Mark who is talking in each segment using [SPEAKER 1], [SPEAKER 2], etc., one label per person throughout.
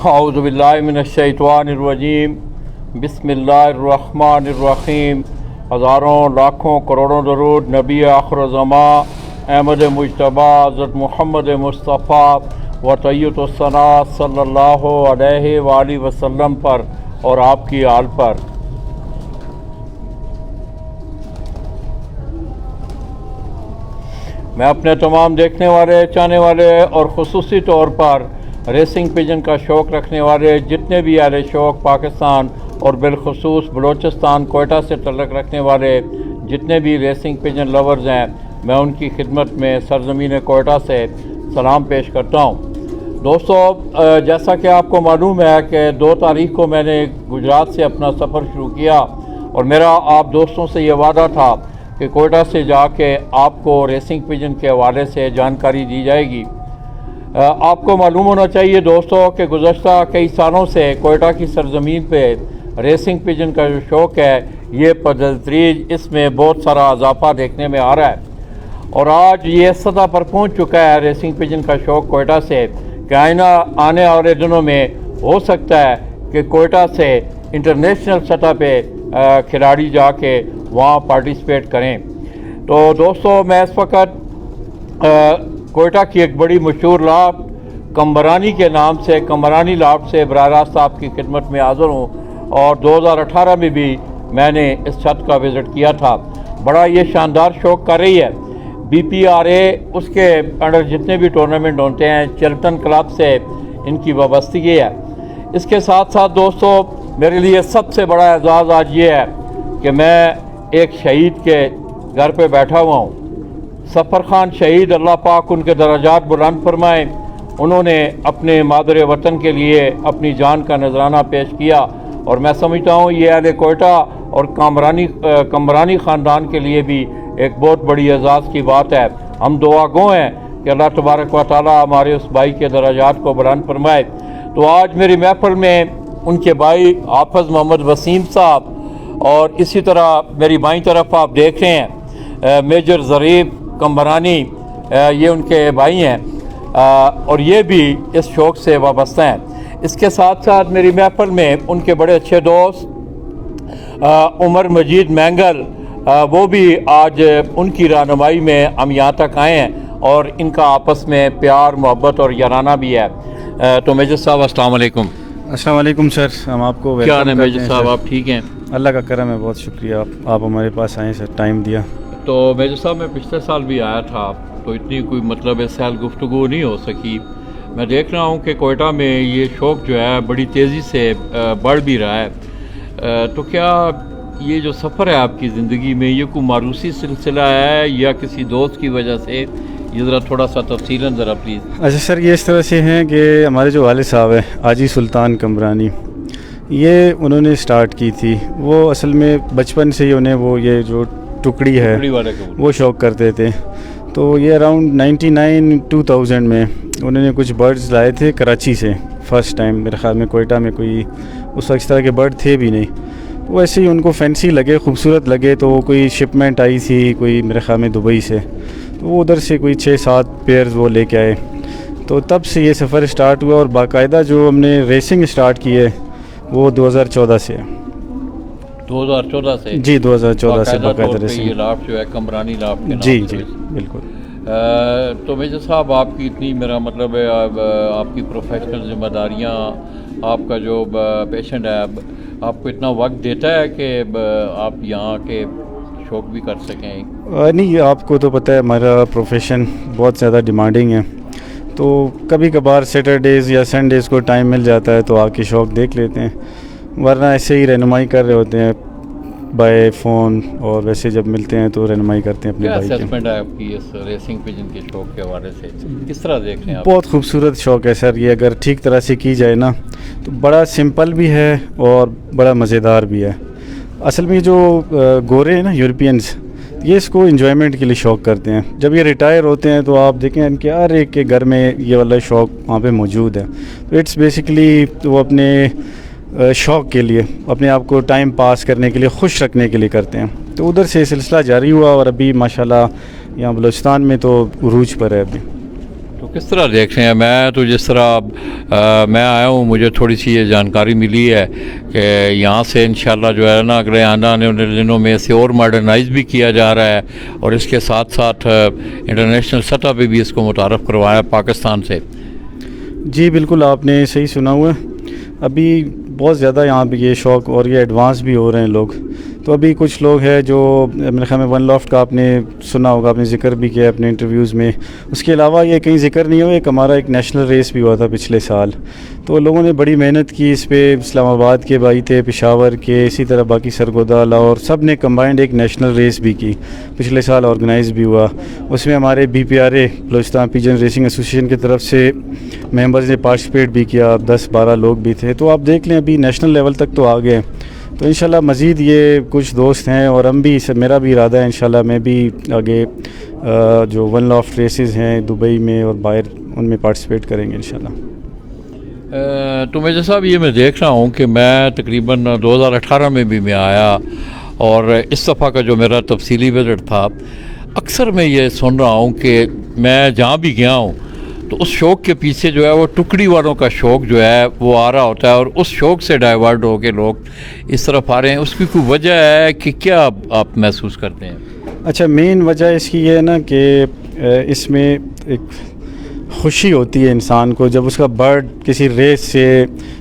[SPEAKER 1] औज़ु बिल्लाहि मिनश्शैतानिर्रजीम बिस्मिल्लाहिर्रहमानिर्रहीम। हज़ारों लाखों करोड़ों दरूद नबी आखिर ज़मा अहमद मुज्तबा हज़रत मोहम्मद मुस्तफ़ा व तय्यबुस्सना सल्लल्लाहु अलैहि वालैहि वसल्लम पर और आपकी आल पर। मैं अपने तमाम देखने वाले, चाहने वाले और ख़ुसूसी तौर पर रेसिंग पिजन का शौक़ रखने वाले जितने भी अहले शौक़ पाकिस्तान और बिलखुसूस बलूचिस्तान कोयटा से तल्लुक़ रखने वाले जितने भी रेसिंग पिजन लवर्स हैं, मैं उनकी खिदमत में सरज़मीन कोयटा से सलाम पेश करता हूँ। दोस्तों, जैसा कि आपको मालूम है कि 2 तारीख को मैंने गुजरात से अपना सफ़र शुरू किया और मेरा आप दोस्तों से ये वादा था कि कोयटा से जाके आपको रेसिंग पिजन के हवाले से जानकारी दी जाएगी। आपको मालूम होना चाहिए दोस्तों कि गुज़श्ता कई सालों से कोयटा की सरज़मीन पे रेसिंग पिजन का जो शौक़ है ये बतदरीज इसमें बहुत सारा इजाफा देखने में आ रहा है और आज ये सतह पर पहुंच चुका है रेसिंग पिजन का शौक़ कोयटा से कि आने वाले दिनों में हो सकता है कि कोयटा से इंटरनेशनल सतह पे खिलाड़ी जाके वहाँ पार्टिसिपेट करें। तो दोस्तों, मैं इस वक्त कोयटा की एक बड़ी मशहूर लाभ कम्बरानी के नाम से कम्बरानी लाभ से बराह रास्त आपकी खिदमत में हाज़िर हूँ और 2018 में भी मैंने इस छत का विज़िट किया था। बड़ा ये शानदार शौक़ कर रही है। BPRA उसके अंडर जितने भी टूर्नामेंट होते हैं चिल्टन क्लब से इनकी वाबस्तगी है। इसके साथ साथ दोस्तों, मेरे लिए सबसे बड़ा एजाज़ आज ये है कि मैं एक शहीद के घर पे बैठा हुआ हूँ। सफ़र खान शहीद, अल्लाह पाक उनके दर्जात बुलंद फरमाए। उन्होंने अपने मादर वतन के लिए अपनी जान का नजराना पेश किया और मैं समझता हूँ ये अहले कोयटा और कमरानी ख़ानदान के लिए भी एक बहुत बड़ी एजाज़ की बात है। हम दुआ गो हैं कि अल्लाह तबारक व तआला हमारे उस भाई के दर्जात को बुलंद फरमाए। तो आज मेरी महफिल में उनके भाई हाफ़िज़ मोहम्मद वसीम साहब और इसी तरह मेरी बाईं तरफ आप देख रहे हैं मेजर ज़रीफ़ कम्बरानी, ये उनके भाई हैं और ये भी इस शौक़ से वाबस्ता हैं। इसके साथ साथ मेरी महफिल में उनके बड़े अच्छे दोस्त उमर मजीद मैंगल, वो भी आज उनकी रहनुमाई में हम यहाँ तक आए हैं और इनका आपस में प्यार मोहब्बत और याराना भी है। तो मेजर साहब अस्सलाम वालेकुम।
[SPEAKER 2] अस्सलाम वालेकुम सर, हम आपको
[SPEAKER 1] क्या हाल है मेजर साहब, आप ठीक हैं?
[SPEAKER 2] अल्लाह का करम है, बहुत शुक्रिया आप हमारे पास आए सर, टाइम दिया।
[SPEAKER 1] तो मेजर साहब, मैं पिछले साल भी आया था तो इतनी कोई मतलब इस साल गुफ्तगू नहीं हो सकी। मैं देख रहा हूँ कि कोयटा में ये शौक़ जो है बड़ी तेज़ी से बढ़ भी रहा है। तो क्या ये जो सफ़र है आपकी ज़िंदगी में ये कोई मारूसी सिलसिला है या किसी दोस्त की वजह से? ये ज़रा थोड़ा सा तफसीलन ज़रा प्लीज़।
[SPEAKER 2] अच्छा सर, ये इस तरह से हैं कि हमारे जो वालिद साहब हैं हाजी सुल्तान कम्बरानी, ये उन्होंने स्टार्ट की थी। वो असल में बचपन से ही उन्हें वो ये जो टुकड़ी है वो शौक़ करते थे। तो ये अराउंड 99-2000 में उन्होंने कुछ बर्ड्स लाए थे कराची से फ़र्स्ट टाइम। मेरे ख़्याल में कोयटा में कोई उस वक्त इस तरह के बर्ड थे भी नहीं। तो वैसे ही उनको फैंसी लगे, खूबसूरत लगे, तो कोई शिपमेंट आई थी कोई मेरे ख़्याल में दुबई से, तो वो उधर से कोई 6-7 पेयर्स वो लेके आए। तो तब से ये सफ़र स्टार्ट हुआ और बाकायदा जो हमने रेसिंग स्टार्ट की है वो 2014 से है।
[SPEAKER 1] 2014 से? जी,
[SPEAKER 2] 2014 से बाकायदा
[SPEAKER 1] रेसिंग। ये लाभ जो है कमरानी लाभ के नाम
[SPEAKER 2] जी जी बिल्कुल।
[SPEAKER 1] तो मेजर साहब, आपकी इतनी, मेरा मतलब है आपकी प्रोफेशनल जिम्मेदारियाँ, आपका जो पेशेंट है आपको इतना वक्त देता है कि आप यहाँ के शौक़ भी कर सकें?
[SPEAKER 2] नहीं, आपको तो पता है हमारा प्रोफेशन बहुत ज़्यादा डिमांडिंग है, तो कभी कभार सैटरडेज़ या संडेज़ को टाइम मिल जाता है तो आके शौक़ देख लेते हैं, वरना ऐसे ही रहनुमाई कर रहे होते हैं बाय फ़ोन, और वैसे जब मिलते हैं तो रहनुमाई करते हैं अपने भाई की।
[SPEAKER 1] क्या असेसमेंट है आपकी इस रेसिंग पिजन के शौक़ के हवाले से, किस तरह देख रहे हैं आप?
[SPEAKER 2] बहुत खूबसूरत शौक़ है सर, ये अगर ठीक तरह से की जाए ना तो बड़ा सिंपल भी है और बड़ा मज़ेदार भी है। असल में जो गोरे हैं ना यूरोपियंस, ये इसको एंजॉयमेंट के लिए शौक़ करते हैं। जब ये रिटायर होते हैं तो आप देखें इनके हर एक के घर में ये वाला शौक़ वहाँ पे मौजूद है। तो इट्स बेसिकली वो अपने शौक़ के लिए, अपने आप को टाइम पास करने के लिए, खुश रखने के लिए करते हैं। तो उधर से सिलसिला जारी हुआ और अभी माशाल्लाह यहाँ बलूचिस्तान में तो उरूज पर है अभी।
[SPEAKER 1] तो तो किस तरह देख रहे हैं? मैं तो जिस तरह मैं आया हूँ, मुझे थोड़ी सी ये जानकारी मिली है कि यहाँ से इंशाल्लाह जो है ना अगले आने वाले दिनों में इसे और मॉडर्नाइज भी किया जा रहा है और इसके साथ साथ इंटरनेशनल सतह पे भी इसको मुतारफ़ करवाया पाकिस्तान से।
[SPEAKER 2] जी बिल्कुल, आपने सही सुना हुआ है। अभी बहुत ज़्यादा यहाँ पे ये शौक़ और ये एडवांस भी हो रहे हैं लोग। तो अभी कुछ लोग हैं जो मेरे ख्याल में वन लॉफ्ट का आपने सुना होगा, आपने ज़िक्र भी किया अपने इंटरव्यूज़ में। उसके अलावा ये कहीं ज़िक्र नहीं हुआ, एक हमारा एक नेशनल रेस भी हुआ था पिछले साल। तो लोगों ने बड़ी मेहनत की इस पे, इस्लामाबाद के भाई थे, पेशावर के, इसी तरह बाकी सरगोदा, लाहौर, सब ने कंबाइंड एक नेशनल रेस भी की, पिछले साल ऑर्गेनाइज़ भी हुआ। उसमें हमारे BPRA Balochistan pigeon racing association की तरफ से मेंबर्स ने पार्टिसिपेट भी किया, 10-12 लोग भी थे। तो आप देख लें अभी नेशनल लेवल तक तो आ गए। तो इंशाल्लाह मज़ीद ये कुछ दोस्त हैं और हम भी, मेरा भी इरादा है इंशाल्लाह मैं भी आगे जो वन लॉफ्ट रेसेस हैं दुबई में और बाहर, उनमें पार्टिसिपेट करेंगे इंशाल्लाह।
[SPEAKER 1] तो मेजर साहब, ये मैं देख रहा हूँ कि मैं तकरीबन 2018 में भी मैं आया और इस दफ़ा का जो मेरा तफसीली विज़िट था, अक्सर मैं ये सुन रहा हूँ कि मैं जहाँ भी गया हूँ तो उस शौक़ के पीछे जो है वो टुकड़ी वालों का शौक़ जो है वो आ रहा होता है और उस शौक़ से डाइवर्ट हो के लोग इस तरफ आ रहे हैं। उसकी कोई वजह है कि क्या आप महसूस करते हैं?
[SPEAKER 2] अच्छा, मेन वजह इसकी ये है ना कि इसमें एक खुशी होती है इंसान को जब उसका बर्ड किसी रेस से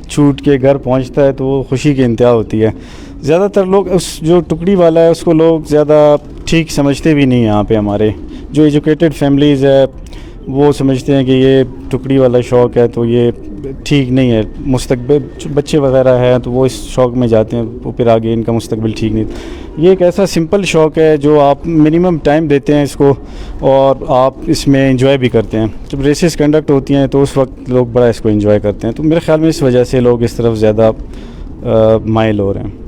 [SPEAKER 2] छूट के घर पहुंचता है, तो वो खुशी की इंतहा होती है। ज़्यादातर लोग उस जो टुकड़ी वाला है उसको लोग ज़्यादा ठीक समझते भी नहीं हैं। यहाँ पे हमारे जो एजुकेटेड फैमिलीज़ है वो समझते हैं कि ये टुकड़ी वाला शौक़ है तो ये ठीक नहीं है, मुस्तकबिल बच्चे वगैरह हैं तो वो इस शौक़ में जाते हैं, वो फिर आगे इनका मुस्तकबिल ठीक नहीं। ये एक ऐसा सिंपल शौक़ है जो आप मिनिमम टाइम देते हैं इसको और आप इसमें एंजॉय भी करते हैं। जब रेसेस कंडक्ट होती हैं तो उस वक्त लोग बड़ा इसको एंजॉय करते हैं। तो मेरे ख्याल में इस वजह से लोग इस तरफ ज़्यादा माइल हो रहे हैं।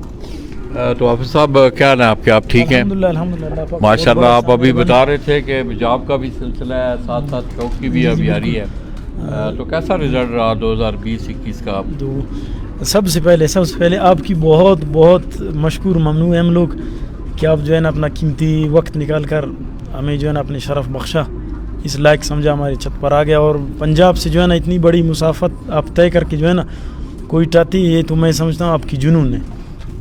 [SPEAKER 1] तो हाफिज़ साहब, क्या ना आपके, आप ठीक हैं?
[SPEAKER 3] अल्हम्दुलिल्लाह
[SPEAKER 1] माशाल्लाह। आप अभी बता रहे थे कि हिजाब का भी सिलसिला है, साथ साथ शौक़ की भी अभी आ रही है। तो कैसा रिज़ल्ट रहा 2020-21 का?
[SPEAKER 3] तो सबसे पहले आपकी बहुत बहुत मशकूर ममनू है हम लोग कि आप जो है ना अपना कीमती वक्त निकाल कर हमें जो है ना अपने शरफ़ बख्शा, इस लायक समझा, हमारी छत पर आ गया। और पंजाब से जो है ना इतनी बड़ी मुसाफत आप तय करके जो है ना कोयटा थी, ये तो मैं समझता हूँ आपकी जुनून है।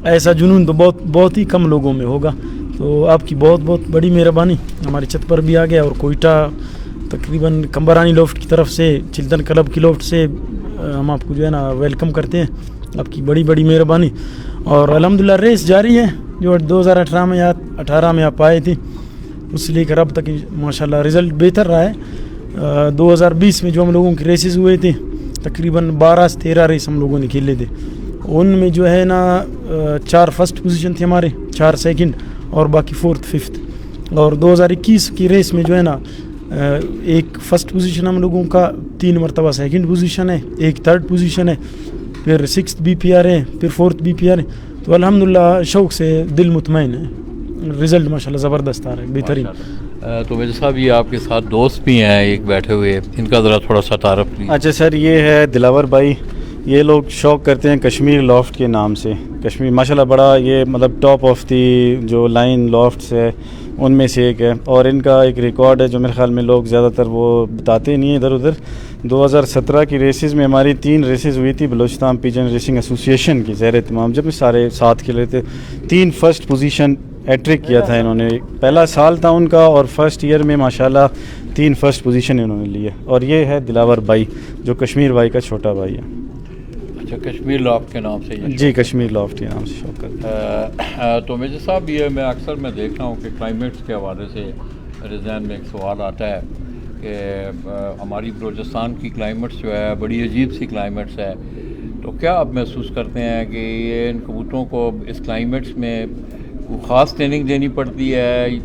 [SPEAKER 3] ऐसा जुनून तो बहुत ही कम लोगों में होगा। तो आपकी बहुत बहुत बड़ी मेहरबानी, हमारी छत पर भी आ गया। और कोयटा तकरीबन कंबरानी लोफ्ट की तरफ से, चिल्तन क्लब की लोफ्ट से हम आपको जो है ना वेलकम करते हैं। आपकी बड़ी बड़ी मेहरबानी। और अल्हम्दुलिल्लाह रेस जारी है जो 2018 में या 18 में आप आए थे, उससे लेकर अब तक माशाल्लाह रिज़ल्ट बेहतर रहा है। 2020 में जो हम लोगों के रेसेस हुए थे, तकरीबन 12 से 13 रेस हम लोगों ने खेले थे। उनमें जो है ना 4 फर्स्ट पोजीशन थे हमारे, 4 सेकंड और बाकी 4th 5th। और 2021 की रेस में जो है ना एक फ़र्स्ट पोजीशन हम लोगों का, 3 मरतबा सेकंड पोजीशन है, एक 3rd पोजीशन है, फिर 6th BPR है, फिर 4th BPR है। तो अल्हम्दुलिल्लाह शौक़ से दिल मुतमईन है, रिज़ल्ट माशाल्लाह ज़बरदस्त आ रहा है, बेहतरीन।
[SPEAKER 1] तो मेरे साहब, ये आपके साथ दोस्त भी हैं एक बैठे हुए, इनका ज़रा थोड़ा सा तारफ़ कीजिए।
[SPEAKER 2] अच्छा सर, ये है दिलावर भाई। ये लोग शौक़ करते हैं कश्मीर लॉफ्ट के नाम से। कश्मीर माशाल्लाह बड़ा ये मतलब टॉप ऑफ दी जो लाइन लॉफ्ट्स है उनमें से एक है। और इनका एक रिकॉर्ड है जो मेरे ख्याल में लोग ज़्यादातर वो बताते नहीं हैं इधर उधर। 2017 की रेसेस में हमारी 3 रेसेस हुई थी बलूचिस्तान पिजन रेसिंग एसोसिएशन की ज़ेर तमाम, जब सारे साथ खेल रहे थे। 3 फर्स्ट पोजीशन हैट्रिक किया था इन्होंने। पहला साल था उनका और फर्स्ट ईयर में माशाल्लाह 3 फर्स्ट पोजीशन इन्होंने लिए। और ये है दिलावर भाई जो कश्मीर भाई का छोटा भाई है।
[SPEAKER 1] अच्छा, कश्मीर लॉफ्ट के नाम से?
[SPEAKER 2] जी, कश्मीर लॉफ्ट के नाम से शौक़ करते हैं।
[SPEAKER 1] तो मेजर साहब, ये मैं अक्सर देख रहा हूँ कि क्लाइमेट्स के हवाले से मेरे जहन में एक सवाल आता है कि हमारी बलूचिस्तान की क्लाइमेट्स जो है बड़ी अजीब सी क्लाइमेट्स है। तो क्या आप महसूस करते हैं कि ये इन कबूतरों को इस क्लाइमेट्स में कोई ख़ास ट्रेनिंग देनी पड़ती है?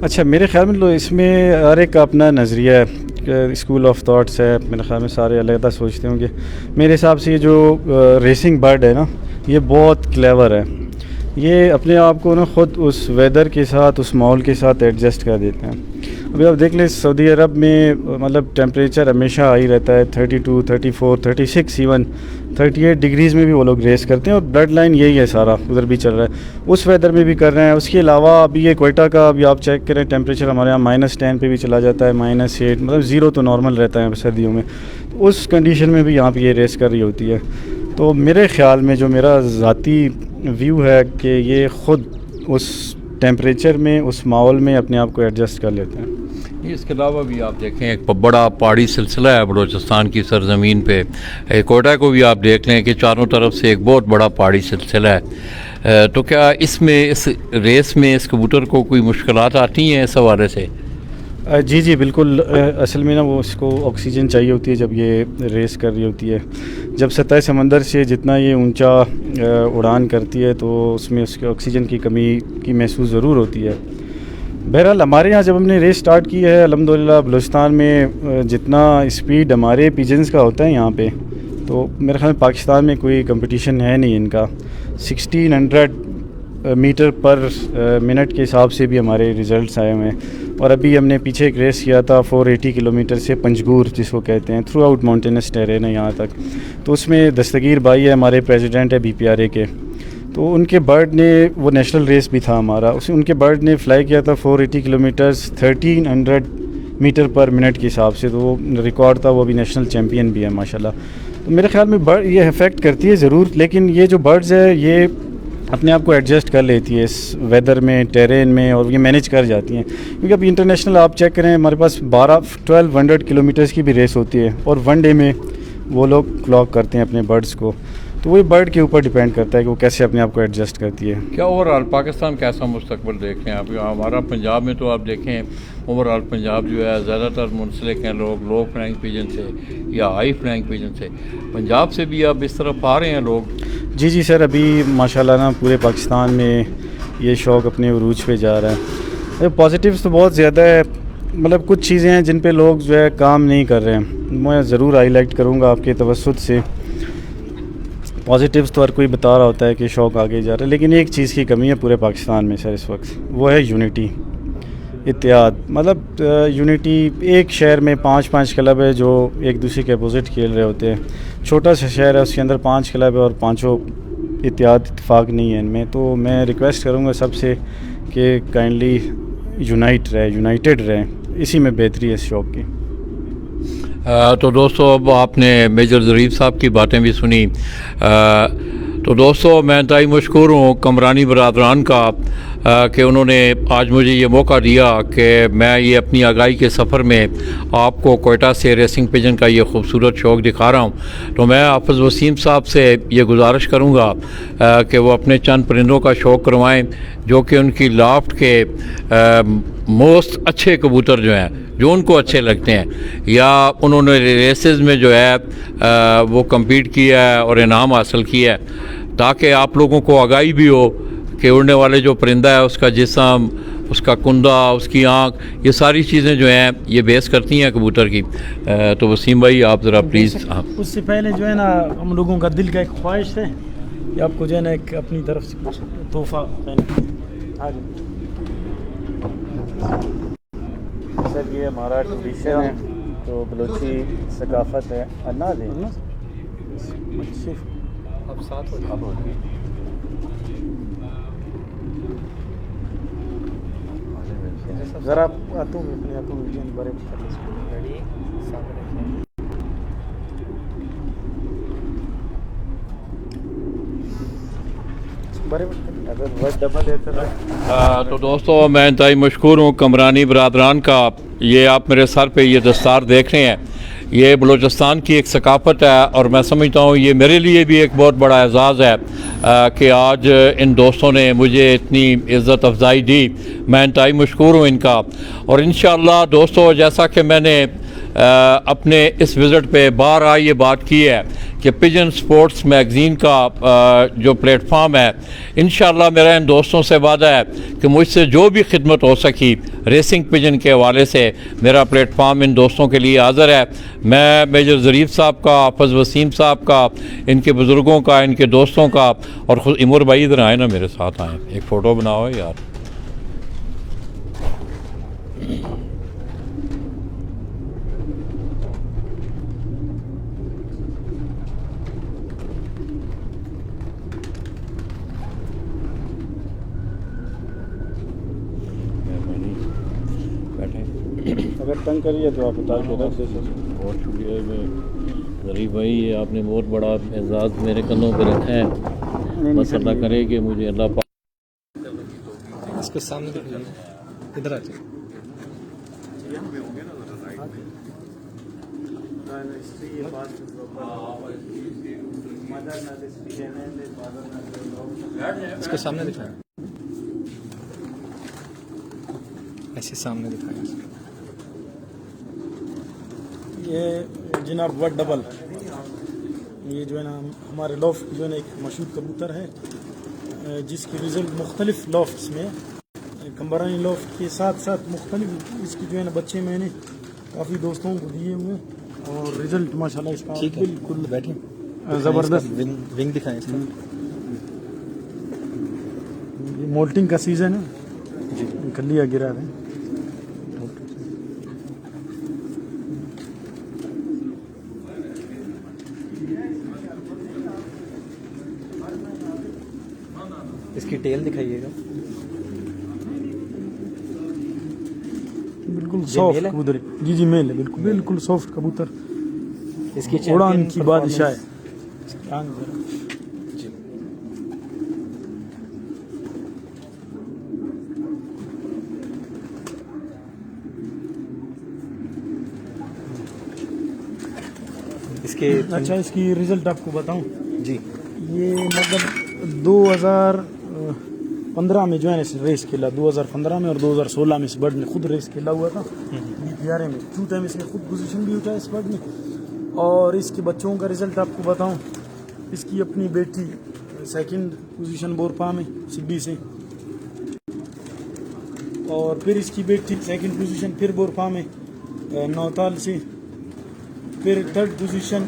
[SPEAKER 2] अच्छा, मेरे ख्याल में इसमें हर एक का अपना नज़रिया है, स्कूल ऑफ थॉट्स है। मेरे ख्याल में सारे अलग सोचते होंगे। मेरे हिसाब से ये जो रेसिंग बर्ड है ना, ये बहुत क्लेवर है। ये अपने आप को ना ख़ुद उस वेदर के साथ, उस माहौल के साथ एडजस्ट कर देते हैं। अभी आप देख लें सऊदी अरब में मतलब टेम्परेचर हमेशा हाई रहता है, 32, 34, 36, इवन 38 डिग्रीज़ में भी वो लोग रेस करते हैं, और ब्लड लाइन यही है सारा, उधर भी चल रहा है, उस वेदर में भी कर रहे हैं। उसके अलावा अभी ये क्वेटा का अभी आप चेक करें, टेम्परेचर हमारे यहाँ -10 पे भी चला जाता है, -8, मतलब 0 तो नॉर्मल रहता है सर्दियों में। तो उस कंडीशन में भी यहाँ पर ये रेस कर रही होती है। तो मेरे ख़्याल में जो मेरा ज़ाती व्यू है कि ये ख़ुद उस टेम्परेचर में, उस माहौल में अपने आप को एडजस्ट कर लेते हैं।
[SPEAKER 1] इसके अलावा भी आप देखें एक बड़ा पहाड़ी सिलसिला है बलूचिस्तान की सरजमीन पे, कोयटा को भी आप देख लें कि चारों तरफ से एक बहुत बड़ा पहाड़ी सिलसिला है। तो क्या इसमें, इस रेस में इस कबूतर को कोई मुश्किलात आती हैं इस हवाले से?
[SPEAKER 2] जी जी बिल्कुल। असल में ना वो इसको ऑक्सीजन चाहिए होती है जब ये रेस कर रही होती है। जब सतह समंदर से जितना ये ऊंचा उड़ान करती है तो उसमें उसके ऑक्सीजन की कमी की महसूस ज़रूर होती है। बहरहाल हमारे यहाँ जब हमने रेस स्टार्ट की है अल्हम्दुलिल्लाह बलूचिस्तान में जितना स्पीड हमारे पिजन्स का होता है यहाँ पे, तो मेरे ख्याल में पाकिस्तान में कोई कंपटीशन है नहीं इनका। 1600 मीटर पर मिनट के हिसाब से भी हमारे रिज़ल्ट्स आए हुए हैं। और अभी हमने पीछे एक रेस किया था 480 किलोमीटर से पंजगूर जिसको कहते हैं, थ्रू आउट माउंटेनस टेरेन है यहाँ तक। तो उसमें दस्तगीर भाई है हमारे, प्रेसिडेंट है BPRA के, तो उनके बर्ड ने, वो नेशनल रेस भी था हमारा, उसे उनके बर्ड ने फ़्लाई किया था 480 किलोमीटर्स 1300 मीटर पर मिनट के हिसाब से, तो वो रिकॉर्ड था, वो अभी नेशनल चैम्पियन भी है माशाल्लाह। तो मेरे ख्याल में बर्ड ये अफेक्ट करती है ज़रूर, लेकिन ये जो बर्ड्स है ये अपने आप को एडजस्ट कर लेती है इस वेदर में, टेरेन में, और ये मैनेज कर जाती हैं। क्योंकि अभी इंटरनेशनल आप चेक करें, हमारे पास 1200 किलोमीटर्स की भी रेस होती है, और 1 डे में वो लोग क्लॉक करते हैं अपने बर्ड्स को। तो वही बर्ड के ऊपर डिपेंड करता है कि वो कैसे अपने आप को एडजस्ट करती है।
[SPEAKER 1] क्या ओवरऑल पाकिस्तान कैसा मुस्तकबिल देख रहे हैं आप? हमारा पंजाब में तो आप देखें ओवरऑल पंजाब जो है ज़्यादातर मुंसलिक हैं लोग लो फ्लैइंग पिजन से या हाई फ्लैइंग पिजन से। पंजाब से भी अब इस तरफ आ रहे हैं लोग?
[SPEAKER 2] जी जी सर, अभी माशाल्लाह ना पूरे पाकिस्तान में ये शौक़ अपने उरूज पे जा रहा है। पॉजिटिव्स तो बहुत ज़्यादा है, मतलब कुछ चीज़ें हैं जिन पे लोग जो है काम नहीं कर रहे हैं, मैं ज़रूर हाईलाइट करूँगा आपके तवस्सुत से। पॉजिटिव्स तो हर कोई बता रहा होता है कि शौक़ आगे जा रहा है, लेकिन एक चीज़ की कमी है पूरे पाकिस्तान में सर इस वक्त, वो है यूनिटी, इत्तेहाद। मतलब यूनिटी, एक शहर में 5-5 क्लब है जो एक दूसरे के अपोजिट खेल रहे होते हैं। छोटा सा शहर है, उसके अंदर 5 क्लब है और पाँचों इत्तेहाद इत्तेफाक नहीं है इनमें। तो मैं रिक्वेस्ट करूँगा सबसे कि काइंडली यूनाइटेड रहें, इसी में बेहतरी है इस शौक़ की।
[SPEAKER 1] तो दोस्तों अब आपने मेजर ज़रीफ साहब की बातें भी सुनी। तो दोस्तों मैं इंतहाई मशकूर हूँ कमरानी बरादरान का कि उन्होंने आज मुझे ये मौका दिया कि मैं ये अपनी आगाही के सफ़र में आपको कोयटा से रेसिंग पिजन का ये खूबसूरत शौक़ दिखा रहा हूँ। तो मैं हाफ़िज़ वसीम साहब से ये गुजारिश करूँगा कि वो अपने चंद परिंदों का शौक़ करवाएँ जो कि उनकी लाफ्ट के मोस्ट अच्छे कबूतर जो हैं, जो उनको अच्छे लगते हैं, या उन्होंने रेसेस में जो है वो कम्पीट किया है और इनाम हासिल किया है, ताकि आप लोगों को आगाही भी हो कि उड़ने वाले जो परिंदा है उसका जिस्म, उसका कुंदा, उसकी आँख, ये सारी चीज़ें जो हैं ये बेस करती हैं कबूतर की। तो वसीम भाई आप ज़रा प्लीज़।
[SPEAKER 3] उससे पहले जो है ना हम लोगों का दिल का एक ख्वाहिश है कि आपको जो है ना एक अपनी तरफ से कुछ तोहफा
[SPEAKER 2] सर, ये हमारा ट्रेडिशन है, तो बलोची सकाफत है। अन्ना दे अब साथ हो ज़रा आतू अपने आतू बड़े
[SPEAKER 1] तो दोस्तों मैं इंतहाई मशकूर हूँ कमरानी बरादरान का। ये आप मेरे सर पे ये दस्तार देख रहे हैं, ये बलूचिस्तान की एक सकाफ़त है, और मैं समझता हूँ ये मेरे लिए भी एक बहुत बड़ा एजाज़ है कि आज इन दोस्तों ने मुझे इतनी इज़्ज़त अफजाई दी। मैं इंतहाई मशकूर हूँ इनका। और इंशाअल्लाह दोस्तों, जैसा कि मैंने अपने इस विज़िट पे बारहा ये बात की है कि पिजन स्पोर्ट्स मैगज़ीन का जो प्लेटफॉर्म है, इंशाअल्लाह मेरा इन दोस्तों से वादा है कि मुझसे जो भी खिदमत हो सकी रेसिंग पिजन के हवाले से, मेरा प्लेटफॉर्म इन दोस्तों के लिए हाज़िर है। मैं मेजर ज़रीफ साहब का, हाफ़िज़ वसीम साहब का, इनके बुज़ुर्गों का, इनके दोस्तों का, और ख़ुद इमर भाई इधर आए ना, मेरे साथ आए, एक फ़ोटो बनाओ यार।
[SPEAKER 2] तंग करिए तो आप उतार के रख दीजिए।
[SPEAKER 4] बहुत शुक्रिया। मैं गरीब भाई, ये आपने बहुत बड़ा एजाज़ मेरे कंधों पे रखा है। बस अल्लाह करे कि मुझे अल्लाह पाक
[SPEAKER 5] इसको सामने दिखाइए, इधर आ जाइए। इसको सामने दिखाएं, ऐसे सामने दिखाएं।
[SPEAKER 3] ये जनाब वर्ड डबल, ये जो है ना हमारे लॉफ्ट जो है ना एक मशहूर कबूतर है जिसकी रिजल्ट मुख्तलिफ लॉफ्ट्स में, कंबरानी लॉफ्ट के साथ साथ मुख्तलिफ इसकी जो है ना बच्चे मैंने काफ़ी दोस्तों को दिए हुए और रिजल्ट माशाल्लाह इसका
[SPEAKER 5] ठीक है,
[SPEAKER 3] बिल्कुल
[SPEAKER 5] बैठिए।
[SPEAKER 3] ज़बरदस्त।
[SPEAKER 5] विंग दिखाएं इसका।
[SPEAKER 3] ये मोल्टिंग का सीज़न है
[SPEAKER 5] जी,
[SPEAKER 3] कलिया गिरा है।
[SPEAKER 5] इसकी टेल दिखाइएगा।
[SPEAKER 3] बिल्कुल
[SPEAKER 5] ये
[SPEAKER 3] सॉफ्ट
[SPEAKER 5] मेल है?
[SPEAKER 3] कबूतर है। जी जी मेल है, बिल्कुल बिल्कुल सॉफ्ट कबूतर,
[SPEAKER 5] इसकी
[SPEAKER 3] उड़ान
[SPEAKER 5] चैंपियन
[SPEAKER 3] की बादशाह है।
[SPEAKER 5] जी। इसके
[SPEAKER 3] अच्छा, इसकी रिजल्ट आपको बताऊं,
[SPEAKER 5] जी,
[SPEAKER 3] ये मतलब 2015 में जो है ना इस रेस खेला, 2015 में और 2016 में इस बर्ड ने खुद रेस खेला हुआ था बीपीआरए में। 2 टाइम इसने खुद पोजीशन भी उठाया इस बर्ड ने। और इसके बच्चों का रिजल्ट आपको बताऊं, इसकी अपनी बेटी सेकंड पोजीशन बोरपा में सिड्डी से, और फिर इसकी बेटी सेकंड पोजीशन फिर बोरपा में नौताल से, फिर थर्ड पोजीशन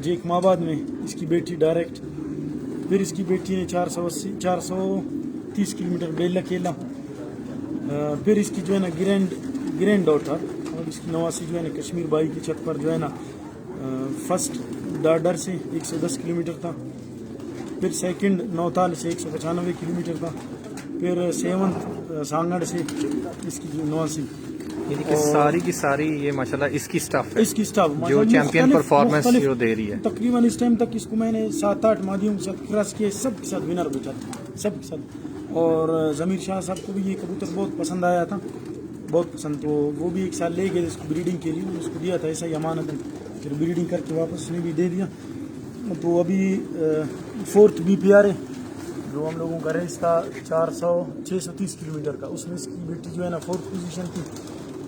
[SPEAKER 3] जेकमाबाद में इसकी बेटी डायरेक्ट, फिर इसकी बेटी ने 430 किलोमीटर बेला खेला, फिर इसकी जो है ना ग्रैंड डॉटर और इसकी नवासी जो है ना कश्मीर बाई की छत पर जो है ना फर्स्ट डाडर से 110 किलोमीटर था, फिर सेकंड नौताल से 195 किलोमीटर था, फिर सेवंथ सांगड़ से इसकी जो नवासी।
[SPEAKER 5] यानी कि सारी की सारी ये माशाल्लाह इसकी स्टाफ है,
[SPEAKER 3] इसकी स्टाफ
[SPEAKER 5] जो चैंपियन परफॉर्मेंस जो दे रही है।
[SPEAKER 3] तकरीबन इस टाइम तक इसको मैंने 7-8 मादियों के साथ क्रॉस किए, सब के साथ विनर बैठा था, सब के साथ। और ज़मीर शाह साहब को भी ये कबूतर बहुत पसंद आया था, बहुत पसंद, तो वो भी 1 साल ले गए इसको ब्रीडिंग के लिए, उसको दिया था ऐसा ही अमानत, फिर ब्रीडिंग करके वापस उसने भी दे दिया। तो अभी 4th बीपीआरए जो हम लोगों का रेस था 630 किलोमीटर का, उसमें इसकी बेटी जो है ना 4th पोजीशन थी,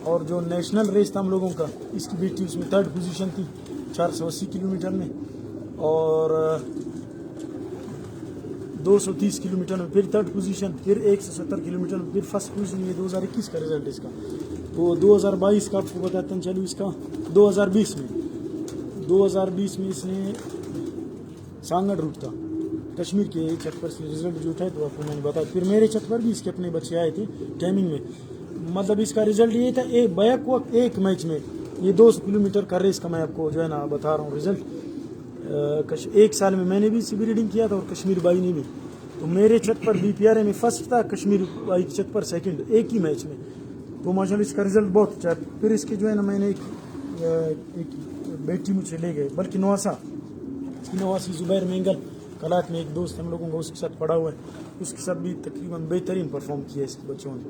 [SPEAKER 3] और जो नेशनल रेस था हम लोगों का, इसकी बेटी उसमें 3rd पोजीशन थी 480 किलोमीटर में, और 230 किलोमीटर में फिर 3rd पोजीशन, फिर 170 किलोमीटर में फिर फर्स्ट पोजीशन। ये 2021 का रिजल्ट इसका। तो 2022 का आपको बताता हूँ, चलो इसका 2020 में इसने सांगड़ रूट था कश्मीर के छत पर से रिजल्ट जो उठाए, तो आपको मैंने बताया। फिर मेरे छत पर भी इसके अपने बच्चे आए थे टाइमिंग में, मतलब इसका रिजल्ट ये था बैक वक्त एक मैच में, ये 200 किलोमीटर का रेस का मैं आपको जो है ना बता रहा हूँ रिजल्ट। 1 साल में मैंने भी इसी ब्रीडिंग किया था और कश्मीर बाई ने भी। तो मेरे छत पर बीपीआरए में फर्स्ट था, कश्मीर बाई की छत पर सेकंड, एक ही मैच में। तो माशाल्लाह इसका रिजल्ट बहुत अच्छा है। फिर इसके जो है ना मैंने एक बेटी मुझसे ले गए, बल्कि नवासी जुबैर मेंगल कलात में एक दोस्त हम लोगों का उसके साथ पड़ा हुआ है, उसके साथ भी तकरीबन बेहतरीन परफॉर्म किया इसके बच्चों ने।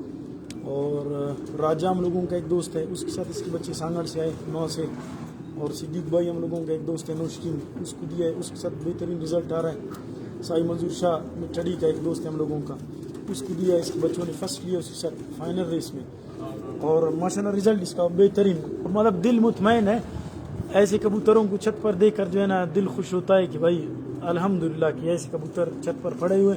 [SPEAKER 3] और राजा हम लोगों का एक दोस्त है, उसके साथ इसके बच्चे सांगड़ से आए 9 से, और सिद्दीक भाई हम लोगों का एक दोस्त है नौशकीन, उसको दिया है, उसके साथ बेहतरीन रिजल्ट आ रहा है। साई मंजूर शाह मिठड़ी का एक दोस्त है हम लोगों का, उसको दिया है, इसके बच्चों ने फर्स्ट लिया उसके साथ फाइनल रेस में, और माशाल्लाह रिजल्ट इसका बेहतरीन, मतलब दिल मुतमैन है। ऐसे कबूतरों को छत पर देखकर जो है ना दिल खुश होता है कि भाई अल्हम्दुलिल्लाह कि ऐसे कबूतर छत पर पड़े हुए,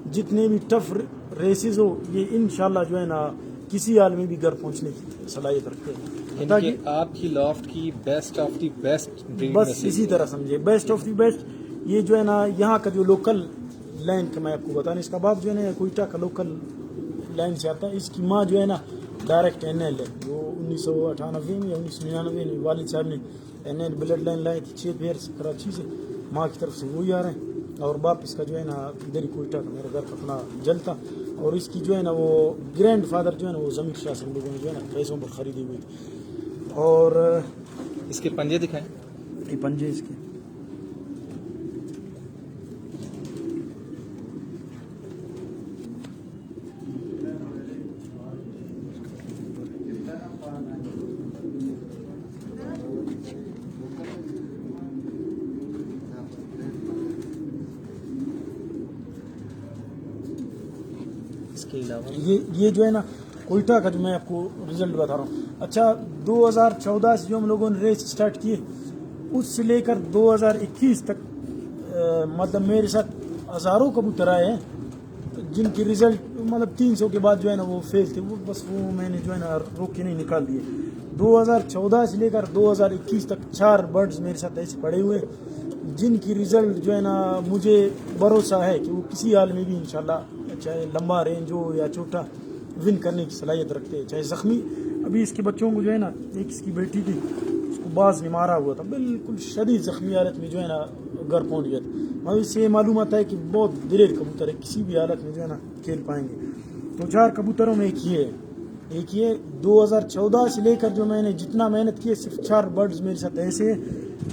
[SPEAKER 3] जितने भी टफ रेसेस हो ये इंशाल्लाह जो है ना किसी हाल में भी घर पहुंचने की सलाहियत रखते हैं।
[SPEAKER 5] ताकि आपकी लॉफ्ट की best of the best breed
[SPEAKER 3] बस इसी तरह समझे, बेस्ट ऑफ द बेस्ट। ये जो है ना यहाँ का जो लोकल लैंड का मैं आपको बताऊँ, इसका बाप जो है ना कोयटा का लोकल लैंड से आता है, इसकी माँ जो है ना डायरेक्ट NL है, वो 1998 में या 1999 में वालिद साहब ने NL ब्लड लाइन लाई थी 6 पेयर से कराची से, माँ की तरफ से वही आ रहे हैं, और बाप इसका जो है ना इधर ही कोयटा का मेरे घर का अपना जलता। और इसकी जो है ना वो ग्रैंड फादर जो है ना वो ज़मीर शाह से हम लोगों ने जो है ना पैसों पर खरीदी हुई थी। और
[SPEAKER 5] इसके पंजे दिखाएं।
[SPEAKER 3] ये पंजे इसके।
[SPEAKER 5] इसके अलावा
[SPEAKER 3] ये जो है ना कोयटा का जो मैं आपको रिजल्ट बता रहा हूँ। अच्छा 2014 से जो हम लोगों ने रेस स्टार्ट किए उससे लेकर 2021 तक मतलब मेरे साथ हज़ारों कबूतर आए हैं जिनकी रिजल्ट मतलब 300 के बाद जो है ना वो फेल थे, वो बस वो मैंने जो है ना रोक के नहीं निकाल दिए। 2014 से लेकर 2021 तक 4 बर्ड्स मेरे साथ ऐसे पड़े हुए जिनकी रिजल्ट जो है ना मुझे भरोसा है कि वो किसी हाल में भी इंशाल्लाह चाहे लंबा रेंज हो या छोटा विन करने की सलाहियत रखते हैं। चाहे ज़ख्मी अभी इसके बच्चों को जो है ना एक इसकी बेटी थी उसको बाज ने मारा हुआ था, बिल्कुल शदीद ज़ख्मी हालत में जो है ना घर पहुँच गया था। मतलब इससे मालूम आता है कि बहुत दिलेर कबूतर है, किसी भी हालत में जो है ना खेल पाएंगे। तो 4 कबूतरों में एक ये 2014 से लेकर जो मैंने जितना मेहनत की है सिर्फ 4 बर्ड्स मेरे साथ ऐसे हैं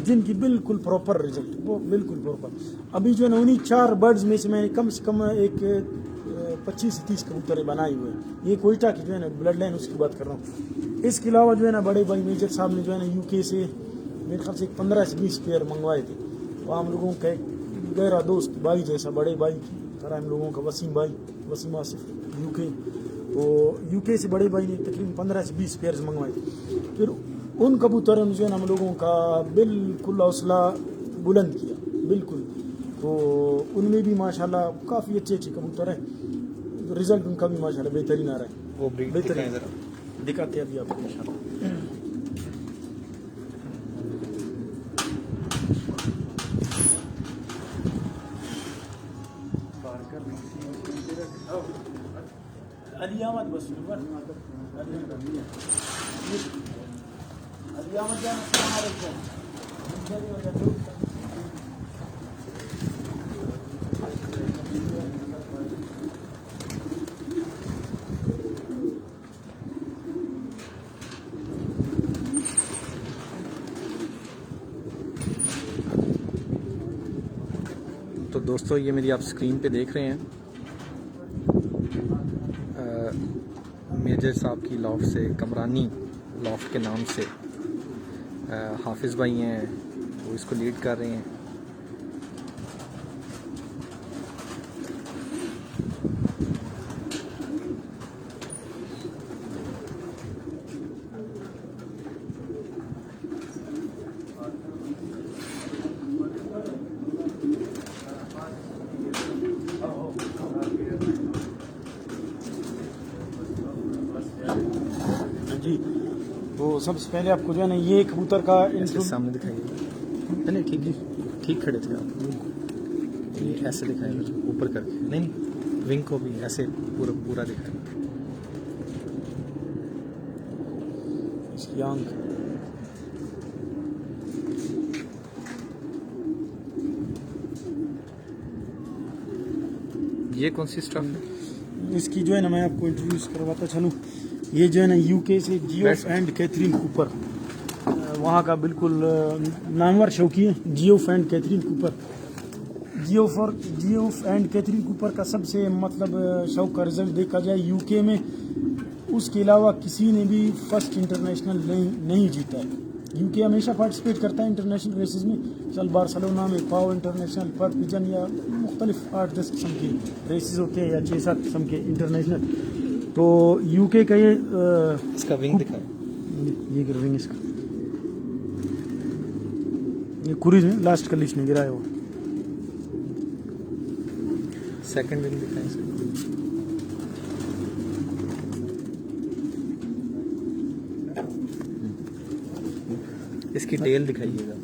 [SPEAKER 3] जिनकी बिल्कुल प्रॉपर रिजल्ट, वो बिल्कुल प्रॉपर। अभी जो है ना उन्हीं 4 बर्ड्स में से मैंने कम से कम एक 25 से 30 कबूतर बनाए हुए हैं। ये कोयटा की जो है ना ब्लड लाइन उसकी बात कर रहा हूँ। इसके अलावा जो है ना बड़े भाई मेजर साहब ने जो है ना यूके से मेरे ख्याल से 15 से 20 पेयर मंगवाए थे। तो हम लोगों का एक गहरा दोस्त भाई जैसा बड़े भाई की तरह हम लोगों का वसीम आसिफ यूके, तो यूके से बड़े भाई ने तकरीबन 15 से 20 पेयर्स मंगवाए थे। फिर उन कबूतरों ने जो है ना हम लोगों का बिल्कुल हौसला बुलंद किया बिल्कुल। तो उनमें भी माशाल्लाह काफ़ी अच्छे कबूतर हैं, रिजल्ट उनका भी माशाल्लाह बेहतरीन आ रहा है।
[SPEAKER 5] वो ब्रीड दिखाएं जरा।
[SPEAKER 3] दिखाते हैं अभी आपको इंशाल्लाह। अली अहमद बस अली अहमद जान अस्सलाम वालेकुम।
[SPEAKER 5] तो दोस्तों ये मेरी आप स्क्रीन पे देख रहे हैं मेजर साहब की लॉफ्ट से, कमरानी लॉफ्ट के नाम से हाफिज़ भाई हैं, वो इसको लीड कर रहे हैं।
[SPEAKER 3] जी तो सबसे पहले आपको जो है ना ये कबूतर का
[SPEAKER 5] इसके सामने दिखाइए। नहीं ठीक खड़े थे आप। ये ऐसे दिखाएगा ऊपर करके, नहीं विंग को भी ऐसे पूरा दिखाएगा।
[SPEAKER 3] इसकी आंख
[SPEAKER 5] ये कौन सी स्टफ है?
[SPEAKER 3] इसकी जो है ना मैं आपको इंट्रोड्यूस करवाता चलूँ। ये जो है ना यूके से जियोफ एंड कैथरीन कूपर, वहाँ का बिल्कुल नामवर शौकी है Geoff and Catherine Cooper. Geoff and Catherine Cooper का सबसे मतलब शौक का रिजल्ट देखा जाए यूके में, उसके अलावा किसी ने भी फर्स्ट इंटरनेशनल नहीं जीता है। यूके हमेशा पार्टिसिपेट करता है इंटरनेशनल रेसेस में, चल बार्सिलोना में पाओ इंटरनेशनल पर पिजन या मुख्तलिफ 8-10 किस्म के रेसेस होते हैं या 6-7 किस्म के इंटरनेशनल। तो यूके का ये
[SPEAKER 5] इसका विंग दिखाएं।
[SPEAKER 3] ये विंग इसका ये क्रूज में लास्ट का लिस्ट में गिरा है वो।
[SPEAKER 5] सेकंड विंग दिखाएं इसका। इसकी टेल दिखाइएगा।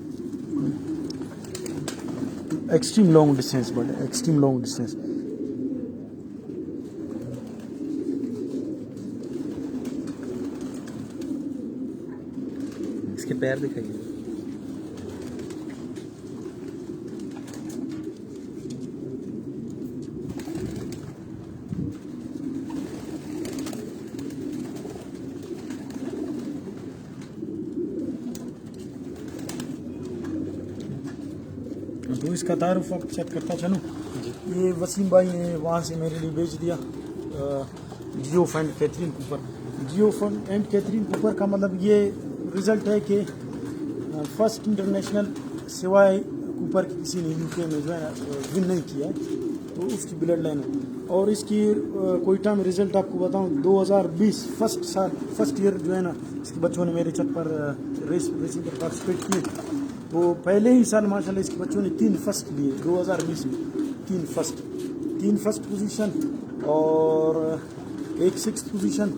[SPEAKER 3] Extreme long distance but extreme long distance.
[SPEAKER 5] इसके पैर दिखाइए।
[SPEAKER 3] तो इसका तारुफ आप चेक करता चलूँ। ये वसीम भाई ने वहाँ से मेरे लिए भेज दिया Geoff and Catherine Cooper. Geoff and Catherine Cooper का मतलब ये रिज़ल्ट है कि फर्स्ट इंटरनेशनल सिवाय कूपर की किसी ने यूके में जो है विन नहीं किया है, तो उसकी ब्लड लाइन है। और इसकी कोयटा में रिज़ल्ट आपको बताऊं 2020 फर्स्ट ईयर जो है ना, इसके बच्चों ने मेरे छत पर रेसिंग पर पार्टिसिपेट किए, तो पहले ही साल माशाल्लाह इसके बच्चों ने 3 फर्स्ट लिए 2020 में, 3 फर्स्ट पोजीशन और 1 6th पोजीशन।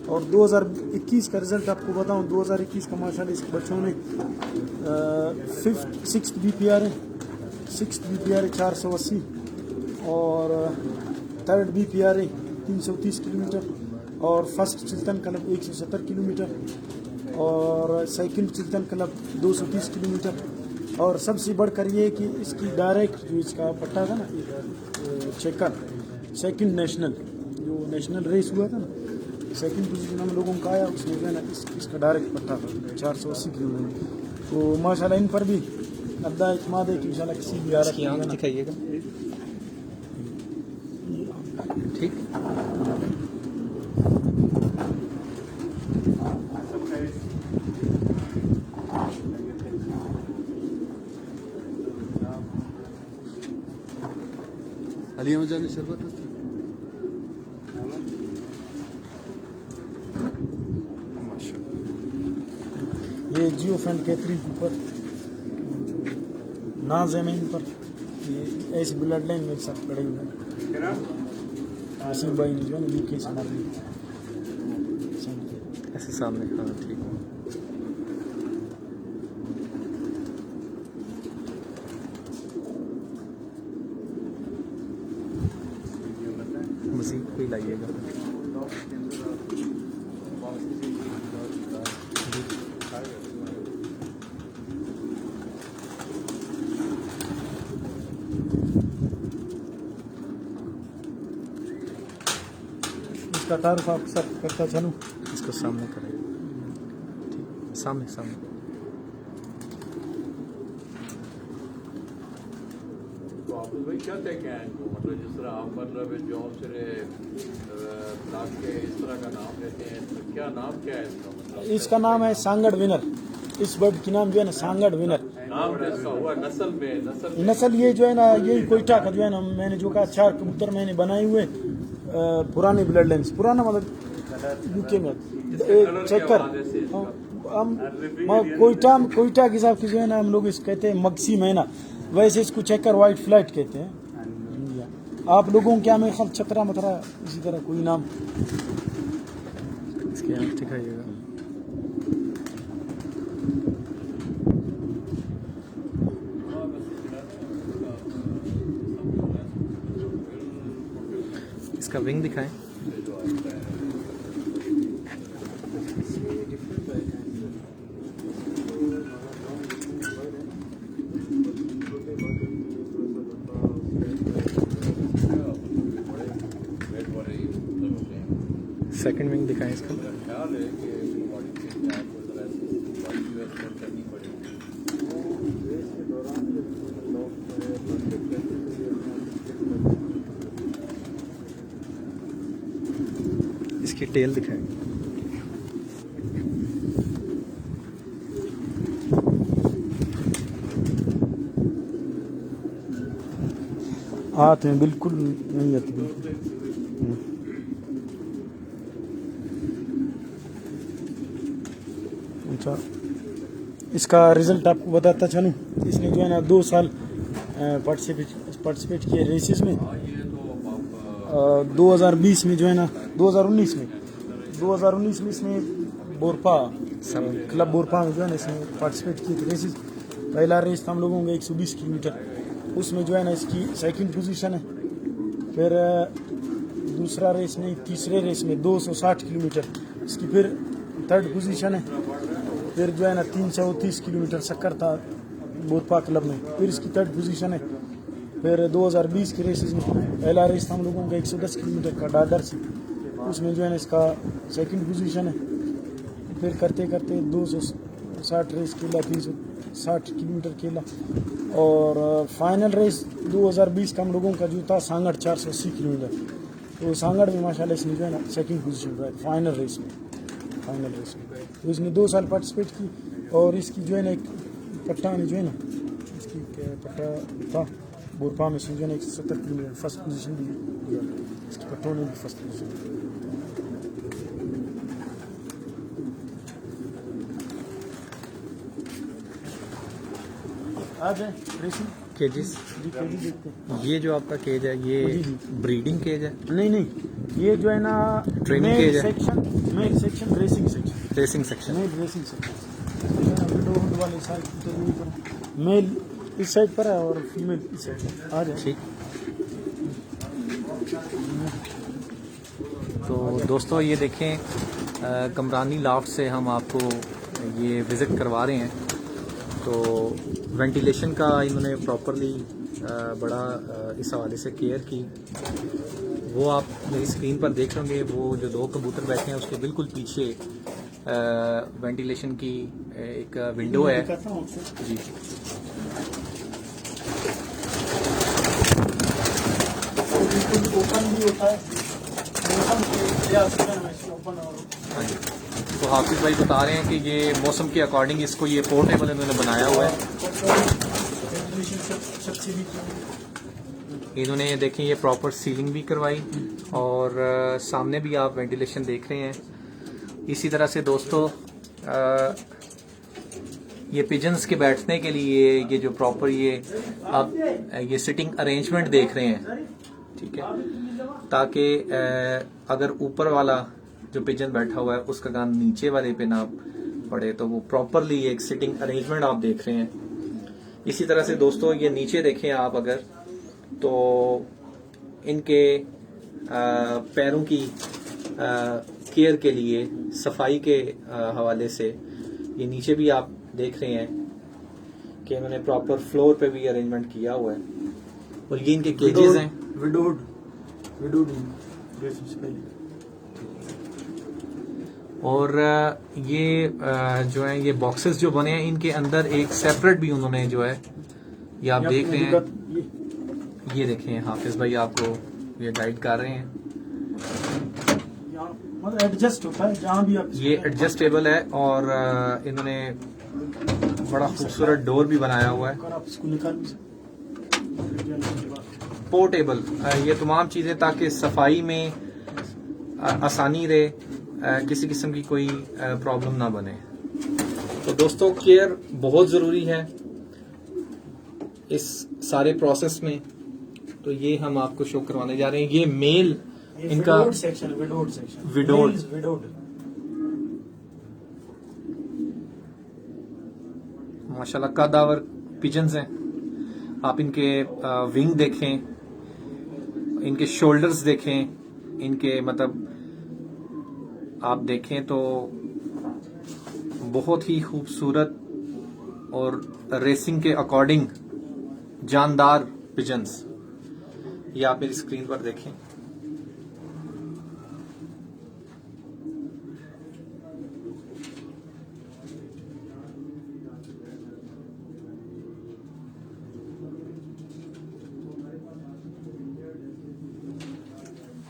[SPEAKER 3] और 2021 का रिज़ल्ट आपको बताऊं 2021 का माशाल्लाह इसके बच्चों ने 6th BPR है 480 और 3rd BPR है 330 किलोमीटर और फर्स्ट चिल्तन क्लब 170 किलोमीटर और सेकंड चिल्तन क्लब 230 किलोमीटर। और सबसे बढ़कर ये कि इसकी डायरेक्ट जो इसका पट्टा था ना चेकर सेकंड नेशनल जो नेशनल रेस हुआ था ना, सेकंड पोजीशन हम लोगों का आया, उसमें जो है ना इसका डायरेक्ट पट्टा था 480 किलोमीटर। तो माशाल्लाह इन पर भी अल्लाह इत्माद है कि इंशाल्लाह किसी भी
[SPEAKER 5] इसकी आंख दिखाइएगा। ठीक,
[SPEAKER 6] अलिया जाने शरबत
[SPEAKER 3] ये जियोफ एंड कैथरीन कूपर नाज है इन पर, ये ऐसी ब्लड लाइन मेरे साथ पड़े हुए हैं। वसीम भाई ने जो है ना यूके से मार ली
[SPEAKER 5] ऐसे सामने। हाँ ठीक, मजीद कोई लाइएगा।
[SPEAKER 3] इसका तारुफ आप सब करता चलूँ।
[SPEAKER 5] इसको सामने करें, ठीक, सामने सामने।
[SPEAKER 1] तो आप भाई क्या कहते हैं इनको, मतलब जिस तरह आप मतलब जो सिरे ब्लॉक के इस तरह का नाम लेते हैं, तो क्या नाम क्या है इसका मतलब?
[SPEAKER 3] इसका नाम है सांगड़ विनर। इस बर्ड की नाम जो है ना सांगड़ विनर।
[SPEAKER 1] नाम इसका हुआ
[SPEAKER 3] नस्ल ये जो है ना यही कोयटा का जो है ना, मैंने जो कहा 4 कबूतर मैंने बनाए हुए पुराने ब्लड लाइन्स, पुराना मतलब यूके में चेकर हम कोयटा के हिसाब से जो है ना हम लोग इसको कहते हैं मक्सी मैना, वैसे इसको चेकर वाइट फ्लाइट कहते हैं। आप लोगों के क्या में ख्याल चतरा मतरा इसी तरह कोई नाम।
[SPEAKER 5] इसकी आंख दिखाइएगा। इसका विंग दिखाएं। सेकंड विंग दिखाएं इसका।
[SPEAKER 1] ख्याल है कि बॉडी पे आपको जरा बॉडी इन्वेस्टमेंट करनी पड़ेगी।
[SPEAKER 5] इसकी टेल दिखाएं।
[SPEAKER 3] हाथ में बिल्कुल नहीं आती बिल्कुल। अच्छा, इसका रिज़ल्ट आपको बताता चलूँ। इसने जो है ना 2 साल पार्टिसिपेट किए रेसेस में। 2020 में जो है ना 2019 में इसने बोरपा क्लब बोरपा में जो है ना इसने पार्टिसिपेट किए थे रेसेस। पहला रेस था हम लोगों का 120 किलोमीटर, उसमें जो है ना इसकी सेकंड पोजीशन है। फिर दूसरा रेस नहीं, तीसरे रेस में 260 किलोमीटर इसकी फिर 3rd पोजीशन है। फिर जो है ना 330 किलोमीटर शक्कर था बोरपा क्लब में, फिर इसकी 3rd पोजीशन है। फिर 2020 के रेसेस में पहला रेस था हम लोगों का 110 किलोमीटर का डाडर से, उसमें जो है ना इसका सेकंड पोजीशन है। फिर करते करते 260 रेस के बाद 60 किलोमीटर खेला। और फाइनल रेस 2020 का हम लोगों का जो था सांगड़ 480 किलोमीटर, तो सांगड़ में माशाल्लाह इसने जो है ना सेकंड पोजीशन पर फाइनल रेस में। तो इसने 2 साल पार्टिसिपेट की। और इसकी जो है ना एक पट्टा में जो है ना इसकी पट्टा था बोरपा में जो है ना 170 किलोमीटर फर्स्ट पोजीशन भी दिया, इसकी पट्टों ने भी फर्स्ट पोजीशन। आ जाए रेसिंग
[SPEAKER 5] केजेस,
[SPEAKER 3] जी केजी देखते हैं।
[SPEAKER 5] ये जो आपका केज है ये
[SPEAKER 3] जी।
[SPEAKER 5] ब्रीडिंग केज है,
[SPEAKER 3] नहीं, ये जो है ना
[SPEAKER 5] Training
[SPEAKER 3] मेल
[SPEAKER 5] cage है।
[SPEAKER 3] Section, male section, racing section,
[SPEAKER 5] racing section.
[SPEAKER 3] Male racing section. Window वाले साइड पर मेल इस साइड पर है और फीमेल इस साइड पर। आ जाए।
[SPEAKER 5] ठीक। तो दोस्तों ये देखें कमरानी लॉफ्ट से हम आपको ये विज़िट करवा रहे हैं। तो वेंटिलेशन का इन्होंने प्रॉपरली बड़ा इस हवाले से केयर की। वो आप मेरी स्क्रीन पर देख लेंगे, वो जो 2 कबूतर बैठे हैं उसके बिल्कुल पीछे वेंटिलेशन की एक विंडो है जी।
[SPEAKER 3] ओपन भी होता है, ओपन और
[SPEAKER 5] हाँ जी। तो हाफिज़ भाई बता रहे हैं कि ये मौसम के अकॉर्डिंग इसको ये पोर्टेबल इन्होंने बनाया हुआ है। इन्होंने देखें ये प्रॉपर सीलिंग भी करवाई और सामने भी आप वेंटिलेशन देख रहे हैं। इसी तरह से दोस्तों ये पिजन्स के बैठने के लिए ये जो प्रॉपर ये आप ये सिटिंग अरेंजमेंट देख रहे हैं, ठीक है, ताकि अगर ऊपर वाला जो पिजन बैठा हुआ है उसका कान नीचे वाले पे ना पड़े, तो वो प्रॉपरली एक सिटिंग अरेंजमेंट आप देख रहे हैं। इसी तरह से दोस्तों ये नीचे देखें आप अगर, तो इनके पैरों की केयर के लिए सफाई के हवाले से ये नीचे भी आप देख रहे हैं कि इन्होंने प्रॉपर फ्लोर पे भी अरेंजमेंट किया हुआ है। और ये इनके केजेस हैं
[SPEAKER 3] विडोड
[SPEAKER 5] और ये जो है ये बॉक्सेस जो बने हैं इनके अंदर एक सेपरेट भी उन्होंने जो है ये आप देख रहे हैं, ये देखें हाफिज भाई आपको ये गाइड कर रहे हैं।
[SPEAKER 3] मतलब एडजस्ट होता है जहाँ भी आप,
[SPEAKER 5] ये एडजस्टेबल है और इन्होंने बड़ा खूबसूरत डोर भी बनाया हुआ है,
[SPEAKER 3] अगर आप इसको निकाल भी
[SPEAKER 5] पोर्टेबल। ये तमाम चीजें ताकि सफाई में आसानी रहे, किसी किस्म की कोई प्रॉब्लम ना बने। तो दोस्तों केयर बहुत ज़रूरी है इस सारे प्रोसेस में। तो ये हम आपको शो करवाने जा रहे हैं। ये मेल इनका
[SPEAKER 3] सेक्शन, विडोड सेक्शन,
[SPEAKER 5] विडोड माशाल्लाह कदावर पिजन्स हैं। आप इनके विंग देखें, इनके शोल्डर्स देखें, इनके मतलब आप देखें तो बहुत ही खूबसूरत और रेसिंग के अकॉर्डिंग जानदार पिजन्स। ये आप मेरी स्क्रीन पर देखें।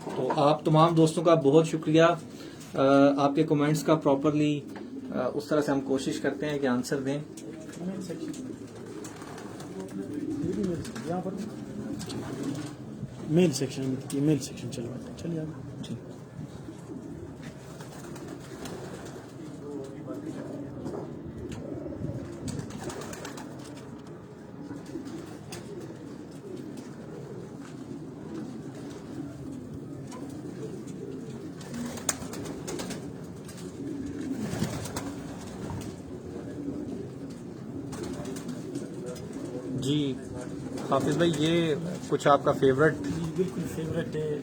[SPEAKER 5] तो आप तमाम दोस्तों का बहुत शुक्रिया। आपके कमेंट्स का प्रॉपरली उस तरह से हम कोशिश करते हैं कि आंसर दें।
[SPEAKER 3] यहाँ पर मेल सेक्शन, ये मेल सेक्शन चलिए आगे।
[SPEAKER 5] जी हाफिज भाई ये कुछ आपका फेवरेट?
[SPEAKER 3] जी बिल्कुल फेवरेट है ये।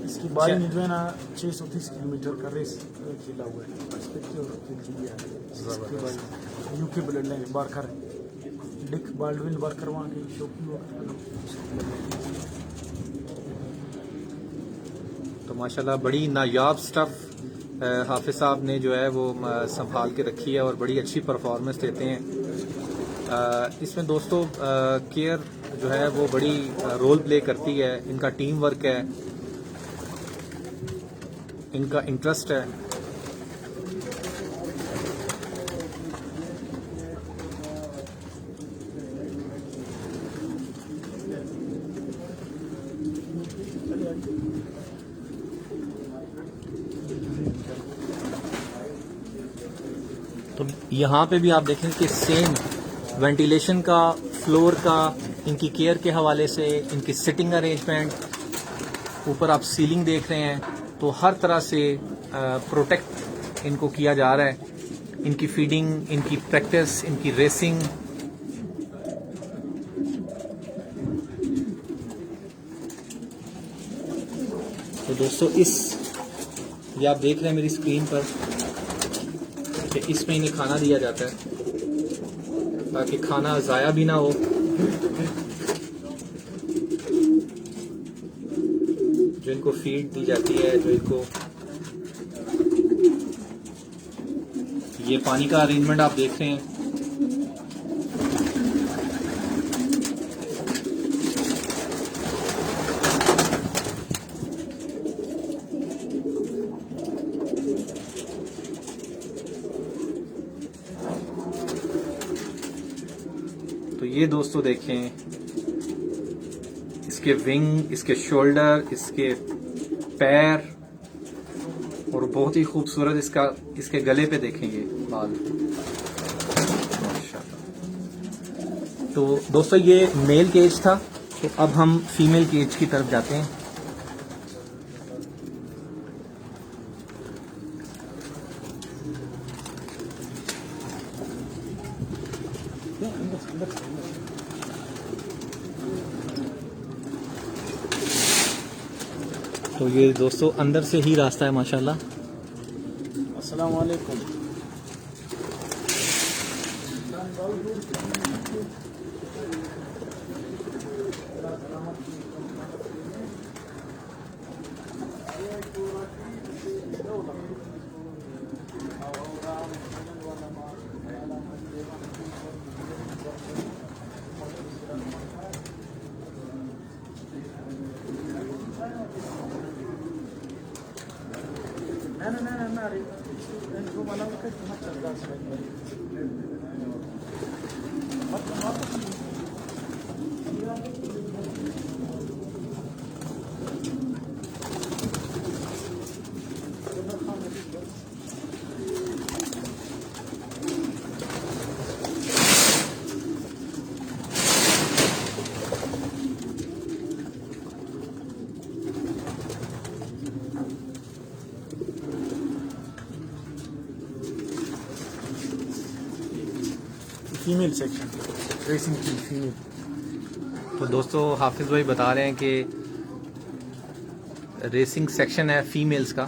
[SPEAKER 3] इसकी बारी में जो है ना 630 किलोमीटर का रेस खेला हुआ है। UK blood line Barker Dick Baldwin Barker वहाँ के शौकी
[SPEAKER 5] तो माशाल्लाह बड़ी नायाब स्टफ हाफिज साहब ने जो है वो संभाल के रखी है और बड़ी अच्छी परफॉर्मेंस देते हैं। इसमें दोस्तों केयर जो है वो बड़ी रोल प्ले करती है। इनका टीम वर्क है, इनका इंटरेस्ट है। तो यहाँ पे भी आप देखें कि सेम वेंटिलेशन का, फ्लोर का, इनकी केयर के हवाले से, इनकी सिटिंग अरेंजमेंट, ऊपर आप सीलिंग देख रहे हैं, तो हर तरह से प्रोटेक्ट इनको किया जा रहा है। इनकी फीडिंग, इनकी प्रैक्टिस, इनकी रेसिंग। तो दोस्तों ये आप देख रहे हैं मेरी स्क्रीन पर कि इसमें इन्हें खाना दिया जाता है ताकि खाना ज़ाया भी ना हो। जो इनको फीड दी जाती है, जो इनको ये पानी का अरेंजमेंट आप देख रहे हैं। तो ये दोस्तों देखें इसके विंग, इसके शोल्डर, इसके पैर, और बहुत ही खूबसूरत इसके गले पे देखें ये बाल। माशाल्लाह। तो दोस्तों ये मेल केज था, तो अब हम फीमेल केज की तरफ जाते हैं। तो ये दोस्तों अंदर से ही रास्ता है माशाल्लाह।
[SPEAKER 3] अस्सलाम वालेकुम। फीमेल सेक्शन, रेसिंग की फीमेल।
[SPEAKER 5] तो दोस्तों हाफिज भाई बता रहे हैं कि रेसिंग सेक्शन है फीमेल्स का।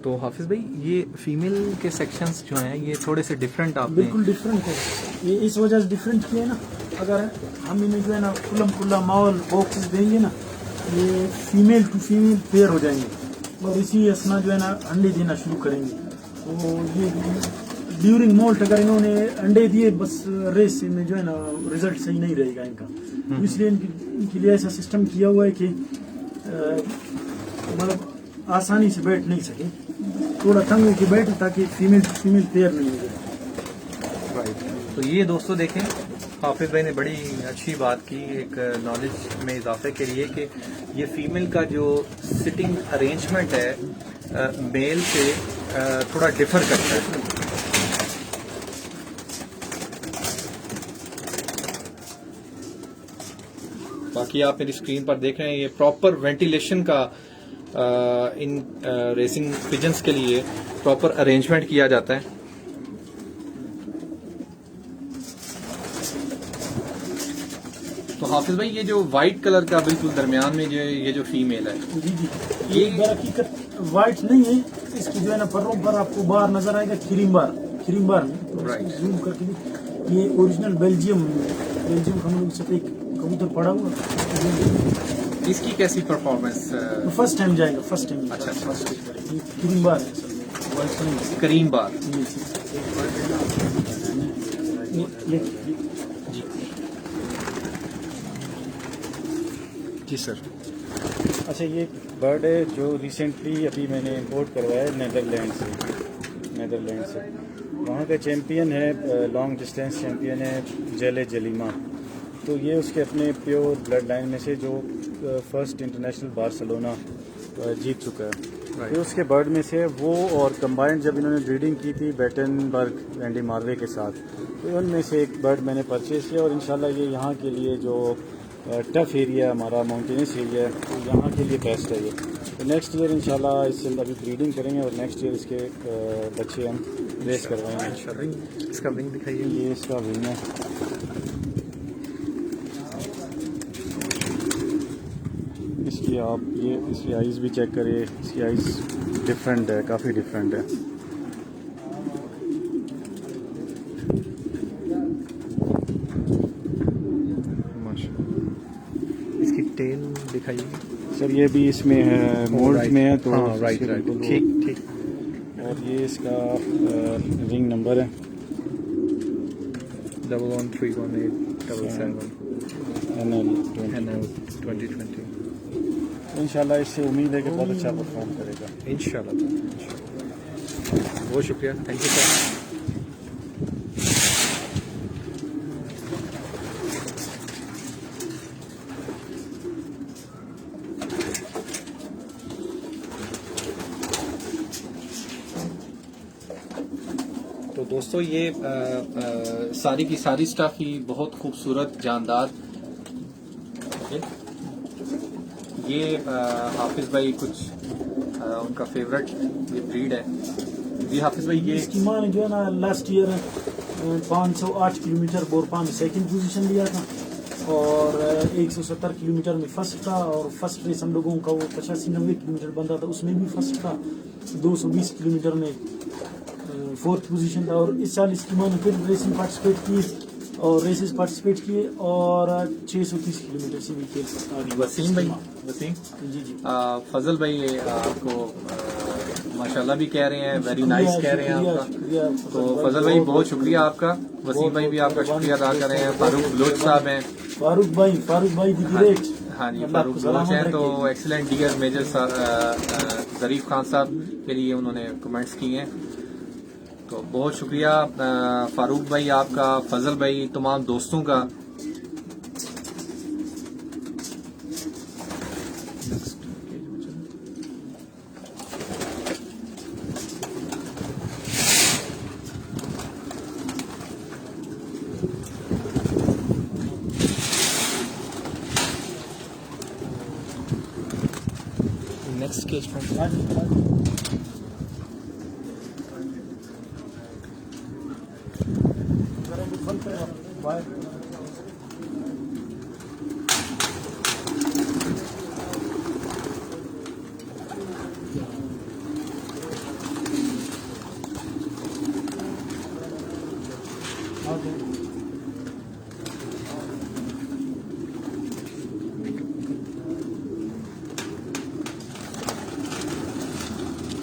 [SPEAKER 5] तो हाफिज भाई ये फीमेल के सेक्शंस जो हैं ये थोड़े से डिफरेंट आपने
[SPEAKER 3] बिल्कुल डिफरेंट है। ये इस वजह से डिफरेंट किया है ना, अगर हम इन्हें जो है ना खुला माहौल बॉक्सेस देंगे ना, ये फीमेल टू फीमेल पेयर हो जाएंगे और इसी असना जो है ना अंडे देना शुरू करेंगे। तो ये ड्यूरिंग मोल्ट अगर इन्होंने अंडे दिए बस रेस में जो है ना रिजल्ट सही नहीं रहेगा इनका। तो इसलिए इनके लिए ऐसा सिस्टम किया हुआ है कि मतलब आसानी से बैठ नहीं सके, थोड़ा तंग होकर बैठे ताकि फीमेल टू फीमेल पेयर नहीं हो जाए।
[SPEAKER 5] राइट। तो ये दोस्तों देखें हाफिज भाई ने बड़ी अच्छी बात की एक नॉलेज में इजाफे के लिए कि ये फीमेल का जो सिटिंग अरेंजमेंट है मेल से थोड़ा डिफर करता है। बाकी आप मेरी स्क्रीन पर देख रहे हैं ये प्रॉपर वेंटिलेशन का इन रेसिंग पिजन्स के लिए प्रॉपर अरेंजमेंट किया जाता है। तो हाफिज भाई ये जो वाइट कलर का बिल्कुल दरमियान में जो ये जो फीमेल है
[SPEAKER 3] जी जी, ये दरहकीकत वाइट नहीं है, इसकी जो है ना परों पर आपको बार नजर आएगा क्रीम बार में। तो
[SPEAKER 5] Right.
[SPEAKER 3] जूम करके भी ये ओरिजिनल बेल्जियम का हम लोग सफेद कबूतर पड़ा हुआ।
[SPEAKER 5] इसकी कैसी परफॉर्मेंस?
[SPEAKER 3] तो फर्स्ट टाइम जाएगा, फर्स्ट टाइम।
[SPEAKER 5] अच्छा,
[SPEAKER 3] फर्स्ट टाइम तीन बार है असल में, वर्ल्ड फ्रेंड।
[SPEAKER 5] करीम बार।
[SPEAKER 3] ये
[SPEAKER 5] जी सर।
[SPEAKER 2] अच्छा, ये बर्ड है जो रिसेंटली अभी मैंने इंपोर्ट करवाया है नीदरलैंड से। वहाँ का चैम्पियन है, लॉन्ग डिस्टेंस चैम्पियन है जेले जलीमा। तो ये उसके अपने प्योर ब्लड लाइन में से जो फर्स्ट इंटरनेशनल बार्सिलोना जीत चुका है, तो उसके बर्ड में से वो। और कंबाइंड जब इन्होंने ब्रीडिंग की थी बेटनबर्ग एंडी मार्वे के साथ, तो उनमें से एक बर्ड मैंने परचेज़ किया। और इंशाल्लाह ये यहाँ के लिए जो टफ एरिया हमारा माउंटेनस एरिया है, तो यहाँ के लिए बेस्ट है ये। तो नेक्स्ट ईयर इंशाल्लाह इससे अभी ब्रीडिंग करेंगे और नेक्स्ट ईयर इसके बच्चे हम रेस करवाएंगे।
[SPEAKER 5] इसका विंग दिखाइए।
[SPEAKER 2] ये इसका विंग है। इसकी आप ये इसकी आइज़ भी चेक करिए, इसकी आइज़ डिफरेंट है, काफ़ी डिफरेंट है।
[SPEAKER 5] इसकी टेल दिखाइए
[SPEAKER 2] सर। ये भी इसमें है, मोल्ड में है, तो
[SPEAKER 5] हाँ, राइट ठीक।
[SPEAKER 2] और ये इसका रिंग नंबर है
[SPEAKER 5] 113187
[SPEAKER 2] NL
[SPEAKER 5] 2020।
[SPEAKER 2] इंशाल्लाह इससे उम्मीद है कि बहुत अच्छा परफॉर्म करेगा
[SPEAKER 5] इंशाल्लाह। बहुत शुक्रिया, थैंक यू सर। तो दोस्तों ये सारी की सारी स्टाफ ही बहुत खूबसूरत, जानदार। ये हाफिज भाई कुछ उनका फेवरेट ये ब्रीड है। जी हाफिज भाई, ये
[SPEAKER 3] इसकी माँ ने जो है ना लास्ट ईयर 508 किलोमीटर बोरपा में सेकंड पोजीशन लिया था और 170 किलोमीटर में फर्स्ट था। और फर्स्ट रेस हम लोगों का वो 85-90 किलोमीटर बंदा था, उसमें भी फर्स्ट था। 220 किलोमीटर में फोर्थ पोजीशन था। और इस साल इसकी माँ ने फिर रेसिंग पार्टिसिपेट की और रेसेस पार्टिसिपेट किए और 630 किलोमीटर से भी
[SPEAKER 5] वसीम भाई,
[SPEAKER 3] जी
[SPEAKER 5] फजल भाई आपको माशाल्लाह भी कह रहे हैं, वेरी नाइस कह रहे हैं आपका। तो फजल भाई बहुत शुक्रिया आपका। वसीम भाई भी आपका शुक्रिया अदा कर रहे हैं। फारूक बलोच साहब हैं।
[SPEAKER 3] फारूक भाई दी ग्रेट।
[SPEAKER 5] हाँ जी, फारूक बलोच हैं। तो एक्सीलेंट डियर मेजर जरीफ खान साहब के लिए उन्होंने कमेंट्स किए हैं। तो बहुत शुक्रिया फारूक भाई आपका, फजल भाई, तमाम दोस्तों का। नेक्स्ट केज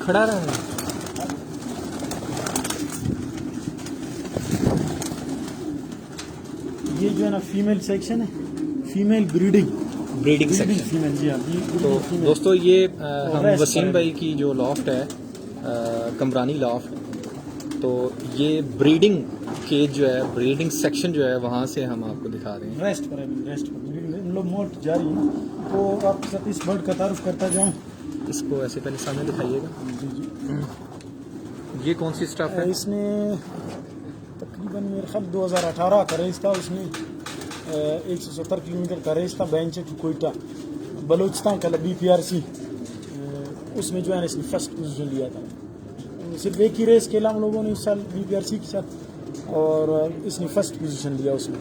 [SPEAKER 5] खड़ा रहा है।
[SPEAKER 3] ये जो है ना फीमेल सेक्शन है, फीमेल ब्रीडिंग सेक्शन फीमेल। जी हाँ।
[SPEAKER 5] तो दोस्तों ये हम वसीम भाई की जो लॉफ्ट है कमरानी लॉफ्ट, तो ये ब्रीडिंग केज जो है, ब्रीडिंग सेक्शन जो है, वहाँ से हम आपको दिखा रहे हैं।
[SPEAKER 3] रेस्ट पर हम लोग मोट जा रही है। तो आपके साथ इस बर्ड का तारुफ करता जाऊँ।
[SPEAKER 5] इसको ऐसे पहले सामने दिखाइएगा। ये कौन सी स्टाफ है?
[SPEAKER 3] इसमें तकरीबन मेरे ख्याल 2018 का रेस था। उसमें 170 किलोमीटर का रेस था, बेंच टू कोयटा बलूचिस्तान का BPRC। उसमें जो है इसने फर्स्ट पोजीशन लिया था। सिर्फ एक ही रेस खेला हम लोगों ने इस साल BPRC के साथ और इसने फर्स्ट पोजीशन लिया उसमें।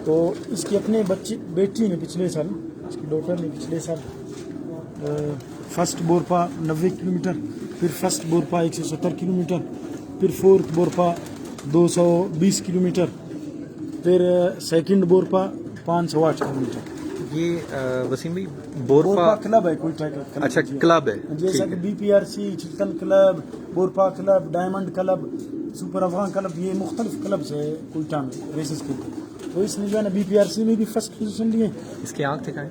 [SPEAKER 3] तो इसकी अपने बेटी ने पिछले साल, इसकी डॉटर ने पिछले साल फर्स्ट बोरपा 90 किलोमीटर, फिर फर्स्ट बोरपा 170 किलोमीटर, फिर फोर्थ बोरपा 220 किलोमीटर, फिर सेकंड बोरपा 508 किलोमीटर।
[SPEAKER 5] ये वसीम भाई बोरपा
[SPEAKER 3] क्लब है कोयटा का क्लब।
[SPEAKER 5] अच्छा क्लब है,
[SPEAKER 3] जैसा कि BPRC, Chiltan club, Borpa club, diamond club, super Afghan club, ये मुख्तलिफ क्लब्स है कोयटा में रेसेस के। तो इसने जो है ना BPRC में भी फर्स्ट पोजीशन ली है।
[SPEAKER 5] इसकी आंख दिखाएं।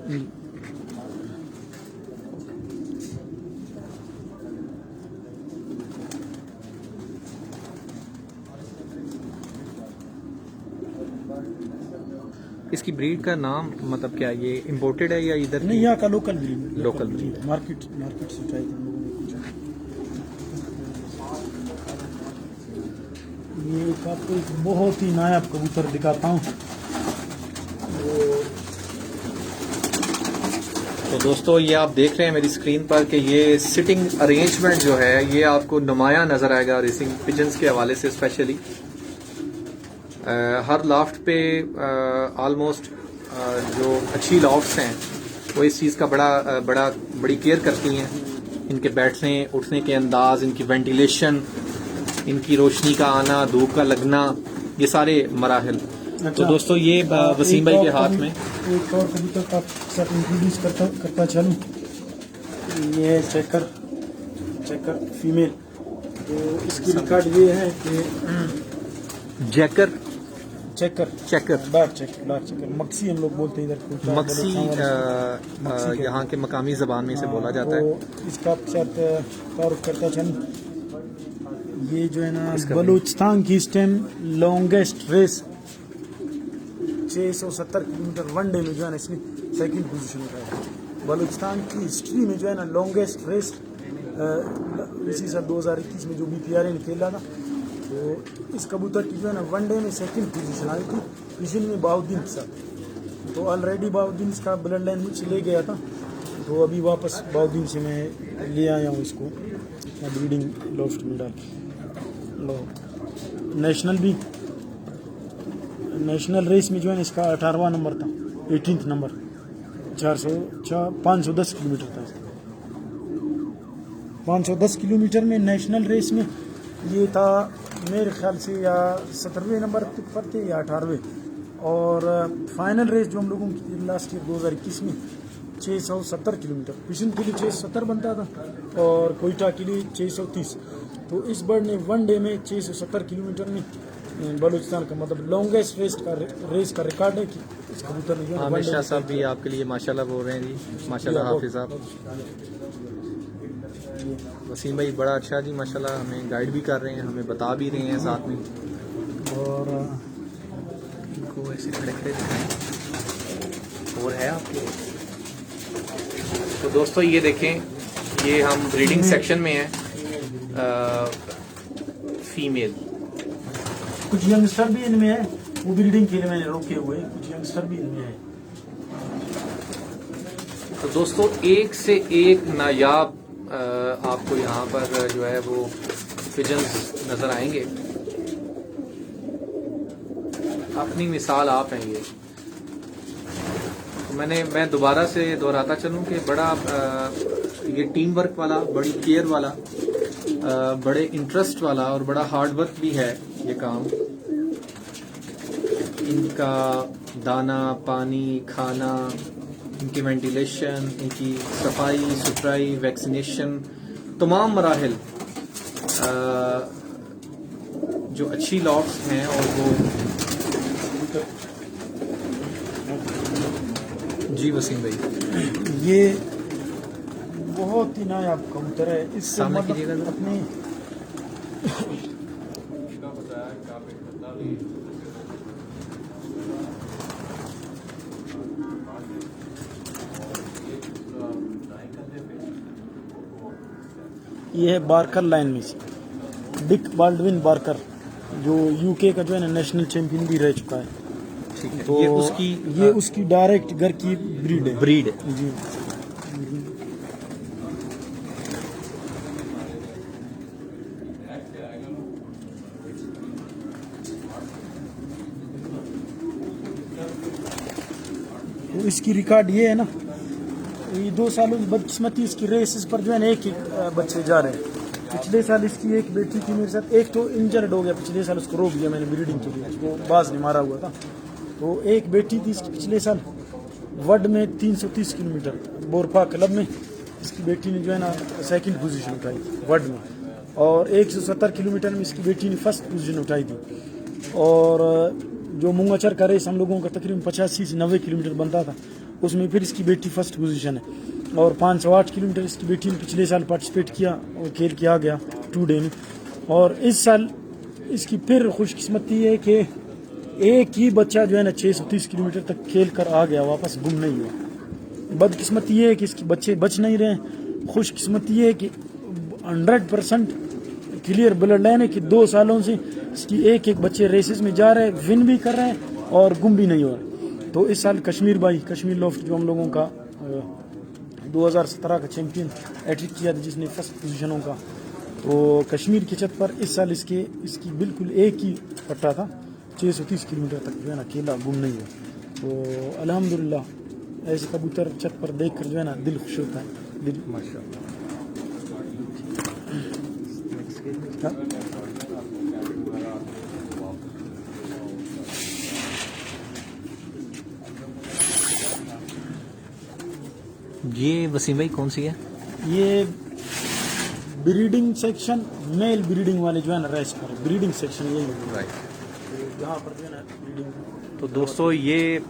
[SPEAKER 5] इसकी ब्रीड का नाम मतलब क्या ये इम्पोर्टेड है या इधर
[SPEAKER 3] नहीं, यहाँ का local breed.
[SPEAKER 5] Local breed
[SPEAKER 3] market से उठाई थी हम लोगों ने कुछ। ये एक आपको एक बहुत ही नायाब कबूतर दिखाता हूँ।
[SPEAKER 5] तो दोस्तों ये आप देख रहे हैं मेरी स्क्रीन पर कि ये सिटिंग अरेंजमेंट जो है ये आपको नुमाया नज़र आएगा रेसिंग पिजन्स के हवाले से स्पेशली। हर लॉफ्ट पे ऑलमोस्ट जो अच्छी लॉफ्ट्स हैं वो इस चीज़ का बड़ी केयर करती हैं, इनके बैठने उठने के अंदाज, इनकी वेंटिलेशन, इनकी रोशनी का आना, धूप का लगना, ये सारे मराहल। तो दोस्तों ये वसीम भाई के हाथ में
[SPEAKER 3] एक और कबूतर का साथ इंट्रोड्यूस करता चलूँ। ये चेकर फीमेल। तो इसकी रिकॉर्ड ये है कि चेकर डार्क चेकर मक्सी हम लोग बोलते हैं इधर।
[SPEAKER 5] मक्सी यहाँ के मकामी ज़बान में इसे बोला जाता है।
[SPEAKER 3] तो इसका साथ तारुफ करता चलूँ। ये जो है ना बलूचिस्तान की इस time longest race 670 kilometre one day में जो है ना इसने सेकंड पोजीशन उठाया है। बलूचिस्तान की हिस्ट्री में जो है ना लॉन्गेस्ट रेस इसी साल 2021 में जो BPRA ने खेला था। तो इस कबूतर की जो है ना वनडे में सेकंड पोजीशन आई थी पिछले में बाउद्दीन के साथ। तो ऑलरेडी बाउद्दीन इसका ब्लड लाइन मुझसे ले गया था, तो अभी वापस बाउद्दीन से मैं ले आया हूँ इसको ब्रीडिंग लॉफ्ट में डाल के। नेशनल रेस में जो है इसका 18वां नंबर था, 18th नंबर, 510 किलोमीटर था। 510 किलोमीटर में नेशनल रेस में ये था मेरे ख्याल से या 17वें नंबर पर थे या 18वें। और फाइनल रेस जो हम लोगों की लास्ट ईयर 2021 में 670 किलोमीटर, पिछन के लिए 670 बनता था और कोयटा के लिए 630। तो इस बर्ड ने वन डे में 670 किलोमीटर में बलूचिस्तान का मतलब लॉन्गेस्ट रेस का रिकॉर्ड है कि इस कबूतर ने
[SPEAKER 5] हमेशा साहब भी आपके लिए माशाल्लाह बोल रहे हैं जी, माशाल्लाह हाफिज साहब। वसीम भाई बड़ा अच्छा जी माशाल्लाह, हमें गाइड भी कर रहे हैं, हमें बता भी रहे हैं साथ में।
[SPEAKER 3] और
[SPEAKER 5] इनको ऐसे खड़े खड़े दिखाएं और है आपके। तो दोस्तों ये देखें, ये हम ब्रीडिंग सेक्शन में हैं। फीमेल
[SPEAKER 3] कुछ यंगस्टर भी इनमें है, वो ब्रीडिंग के लिए मैंने रोके हुए, कुछ यंगस्टर भी इनमें है।
[SPEAKER 5] तो दोस्तों एक से एक नायाब आपको यहाँ पर जो है वो पिजन्स नजर आएंगे, अपनी मिसाल आप हैं ये। तो मैं दोबारा से दोहराता चलूँ कि बड़ा ये टीम वर्क वाला, बड़ी केयर वाला, बड़े इंटरेस्ट वाला और बड़ा हार्ड वर्क भी है ये काम। इनका दाना पानी खाना, इनकी वेंटिलेशन, इनकी सफाई सुथराई, वैक्सीनेशन, तमाम मराहिल जो अच्छी लॉफ्ट्स हैं और वो जी वसीम भाई
[SPEAKER 3] ये बहुत ही नायाब कबूतर है। इससे
[SPEAKER 5] सामने
[SPEAKER 3] मतलब
[SPEAKER 5] कीजिएगा जरा।
[SPEAKER 3] अपनी ये है बार्कर लाइन में से डिक बाल्डविन बार्कर, जो यूके का जो है ना नेशनल चैंपियन भी रह चुका है।
[SPEAKER 5] ठीक है,
[SPEAKER 3] तो ये उसकी डायरेक्ट घर की ब्रीड है जी। तो इसकी रिकॉर्ड ये है ना, ये 2 सालों की बदकिस्मती इसकी रेसेस पर जो है ना एक बच्चे जा रहे हैं। पिछले साल इसकी एक बेटी थी मेरे साथ, एक तो इंजर्ड हो गया पिछले साल, उसको रोक दिया मैंने ब्रीडिंग के लिए, उसको बाज नहीं मारा हुआ था। तो एक बेटी थी इसकी पिछले साल वर्ल्ड में 330 किलोमीटर बोरपा क्लब में इसकी बेटी ने जो है ना सेकंड पोजीशन उठाई थी वर्ल्ड में, और 170 किलोमीटर में इसकी बेटी ने फर्स्ट पोजीशन उठाई थी। और जो मुंगाचर का रेस हम लोगों का तकरीबन 85 से 90 किलोमीटर बनता था, उसमें फिर इसकी बेटी फर्स्ट पोजीशन है। और 508 किलोमीटर इसकी बेटी ने पिछले साल पार्टिसिपेट किया और खेल किया गया 2 डे में। और इस साल इसकी फिर खुशकिस्मती है कि एक ही बच्चा जो है ना 630 किलोमीटर तक खेल कर आ गया, वापस गुम नहीं हुआ। बदकिस्मती ये है कि इसके बच्चे बच नहीं रहे। खुशकिस्मती ये है कि 100% क्लियर ब्लड लाइन है कि 2 सालों से इसकी एक बच्चे रेसेस में जा रहे हैं, विन भी कर रहे हैं और गुम भी नहीं हो रहे। तो इस साल कश्मीर लोफ्ट जो हम लोगों का 2017 का चैंपियन एट्रिक किया था, जिसने फर्स्ट पोजीशनों का, तो कश्मीर की छत पर इस साल इसकी बिल्कुल एक ही पट्टा था, 630 किलोमीटर तक जो है ना अकेला गुम नहीं हुआ। तो अल्हम्दुलिल्लाह ऐसे कबूतर छत पर देख कर जो है ना दिल खुश होता है, दिल माशाअल्लाह।
[SPEAKER 5] ये वसीम भाई कौन सी है?
[SPEAKER 3] ये ब्रीडिंग सेक्शन, मेल ब्रीडिंग वाले जो है ना रेस पर ब्रीडिंग सेक्शन यही है।
[SPEAKER 5] राइट।
[SPEAKER 3] यहाँ पर जो है ना ब्रीडिंग।
[SPEAKER 5] तो दोस्तों ये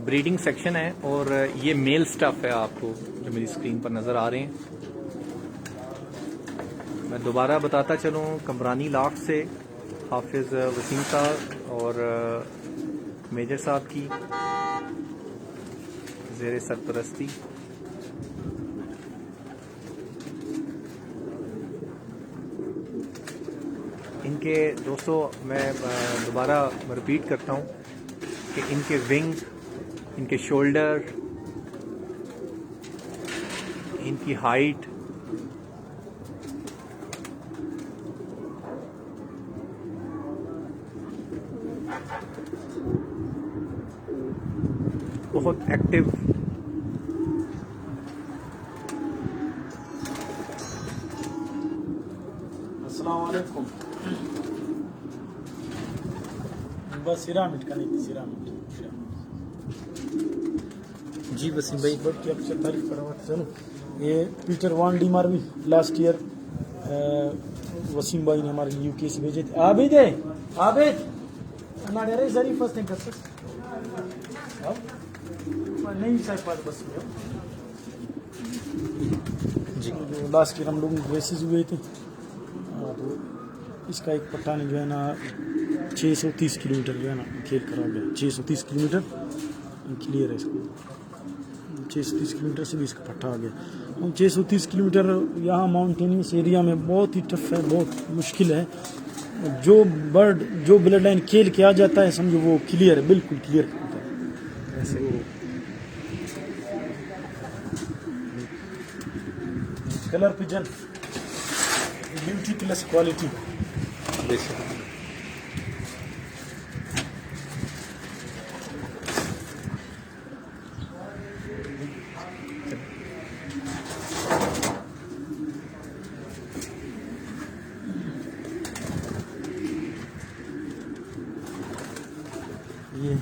[SPEAKER 5] ब्रीडिंग सेक्शन है और ये मेल स्टफ है आपको जो मेरी स्क्रीन पर नज़र आ रहे हैं। मैं दोबारा बताता चलूँ, कमरानी लाख से हाफिज़ वसीम साहब और मेजर साहब की ज़ेरे सरपरस्ती इनके दोस्तों, मैं दोबारा रिपीट करता हूँ कि इनके विंग, इनके शोल्डर, इनकी हाइट, बहुत एक्टिव,
[SPEAKER 3] अस्सलाम वालेकुम। बस सिरामिड का नहीं, सिरामिड
[SPEAKER 5] जी वसीम भाई।
[SPEAKER 3] बट की आपसे तारीफ करवाते चलो। ये पीटर वान D Marvi last year Wasim भाई ने हमारे यूके से भेजे थे। आबिद हमारे अरे जरीफ फर्स्ट कर सकते नहीं सर पास बस में
[SPEAKER 5] जी।
[SPEAKER 3] जो लास्ट ईयर हम लोगों के रेसेस हुए थे, तो इसका एक पट्टा ने जो है ना 630 किलोमीटर जो है ना खेल करा गया। 630 किलोमीटर क्लियर है इसको, 630 किलोमीटर से भी इसका पट्टा आ गया। और 630 किलोमीटर यहाँ माउंटेनियस एरिया में बहुत ही टफ है, बहुत मुश्किल है। जो बर्ड जो ब्लड लाइन खेल के आ जाता है समझो वो क्लियर है, बिल्कुल क्लियर होता है। ऐसे वो colour pigeon beauty plus quality. ये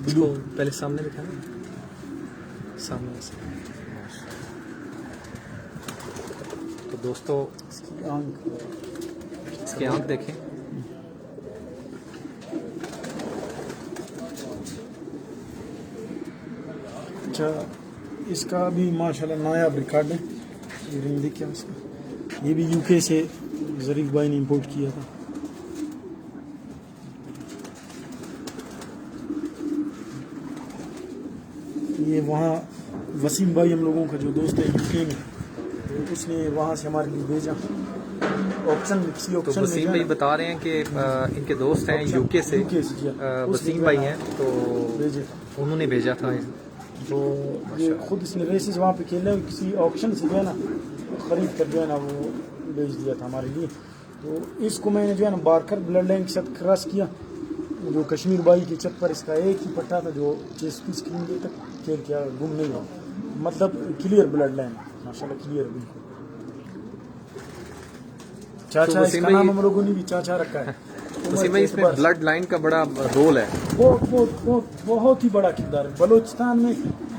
[SPEAKER 5] इसको पहले सामने दिखाना, सामने से। तो दोस्तों
[SPEAKER 3] इसकी आंख,
[SPEAKER 5] इसकी आंख देखें,
[SPEAKER 3] अच्छा इसका भी माशाल्लाह नायाब रिकॉर्ड है। ये रिंग देखिए इसका, ये भी यूके से जरीफ भाई ने इंपोर्ट किया था। ये वहाँ वसीम भाई हम लोगों का जो दोस्त है यूके में, तो उसने वहाँ से हमारे लिए भेजा ऑप्शन में, किसी
[SPEAKER 5] तो
[SPEAKER 3] ऑप्शन में।
[SPEAKER 5] वसीम भाई बता रहे हैं कि इनके दोस्त हैं यूके से, वसीम भाई हैं, तो
[SPEAKER 3] भेजे
[SPEAKER 5] उन्होंने भेजा था।
[SPEAKER 3] तो ये खुद इसने रेसेस वहाँ पे खेले, किसी ऑप्शन से जो है ना खरीद कर जो है ना वो बेच दिया था हमारे लिए। तो इसको मैंने जो है ना बारकर ब्लड लाइन के साथ क्रॉस किया। जो कश्मीर बाई की छत पर इसका एक ही पट्टा था जो 630 किलोमीटर तक खेल किया, गुम नहीं हुआ, मतलब क्लियर ब्लड लाइन माशाल्लाह, क्लियर बिल्कुल। चाचा
[SPEAKER 5] तो
[SPEAKER 3] इसका नाम हम लोगों ने भी चाचा रखा है।
[SPEAKER 5] वसीम भाई इसमें ब्लड लाइन का बड़ा रोल है।
[SPEAKER 3] बहुत ही बड़ा किरदार है। बलूचिस्तान में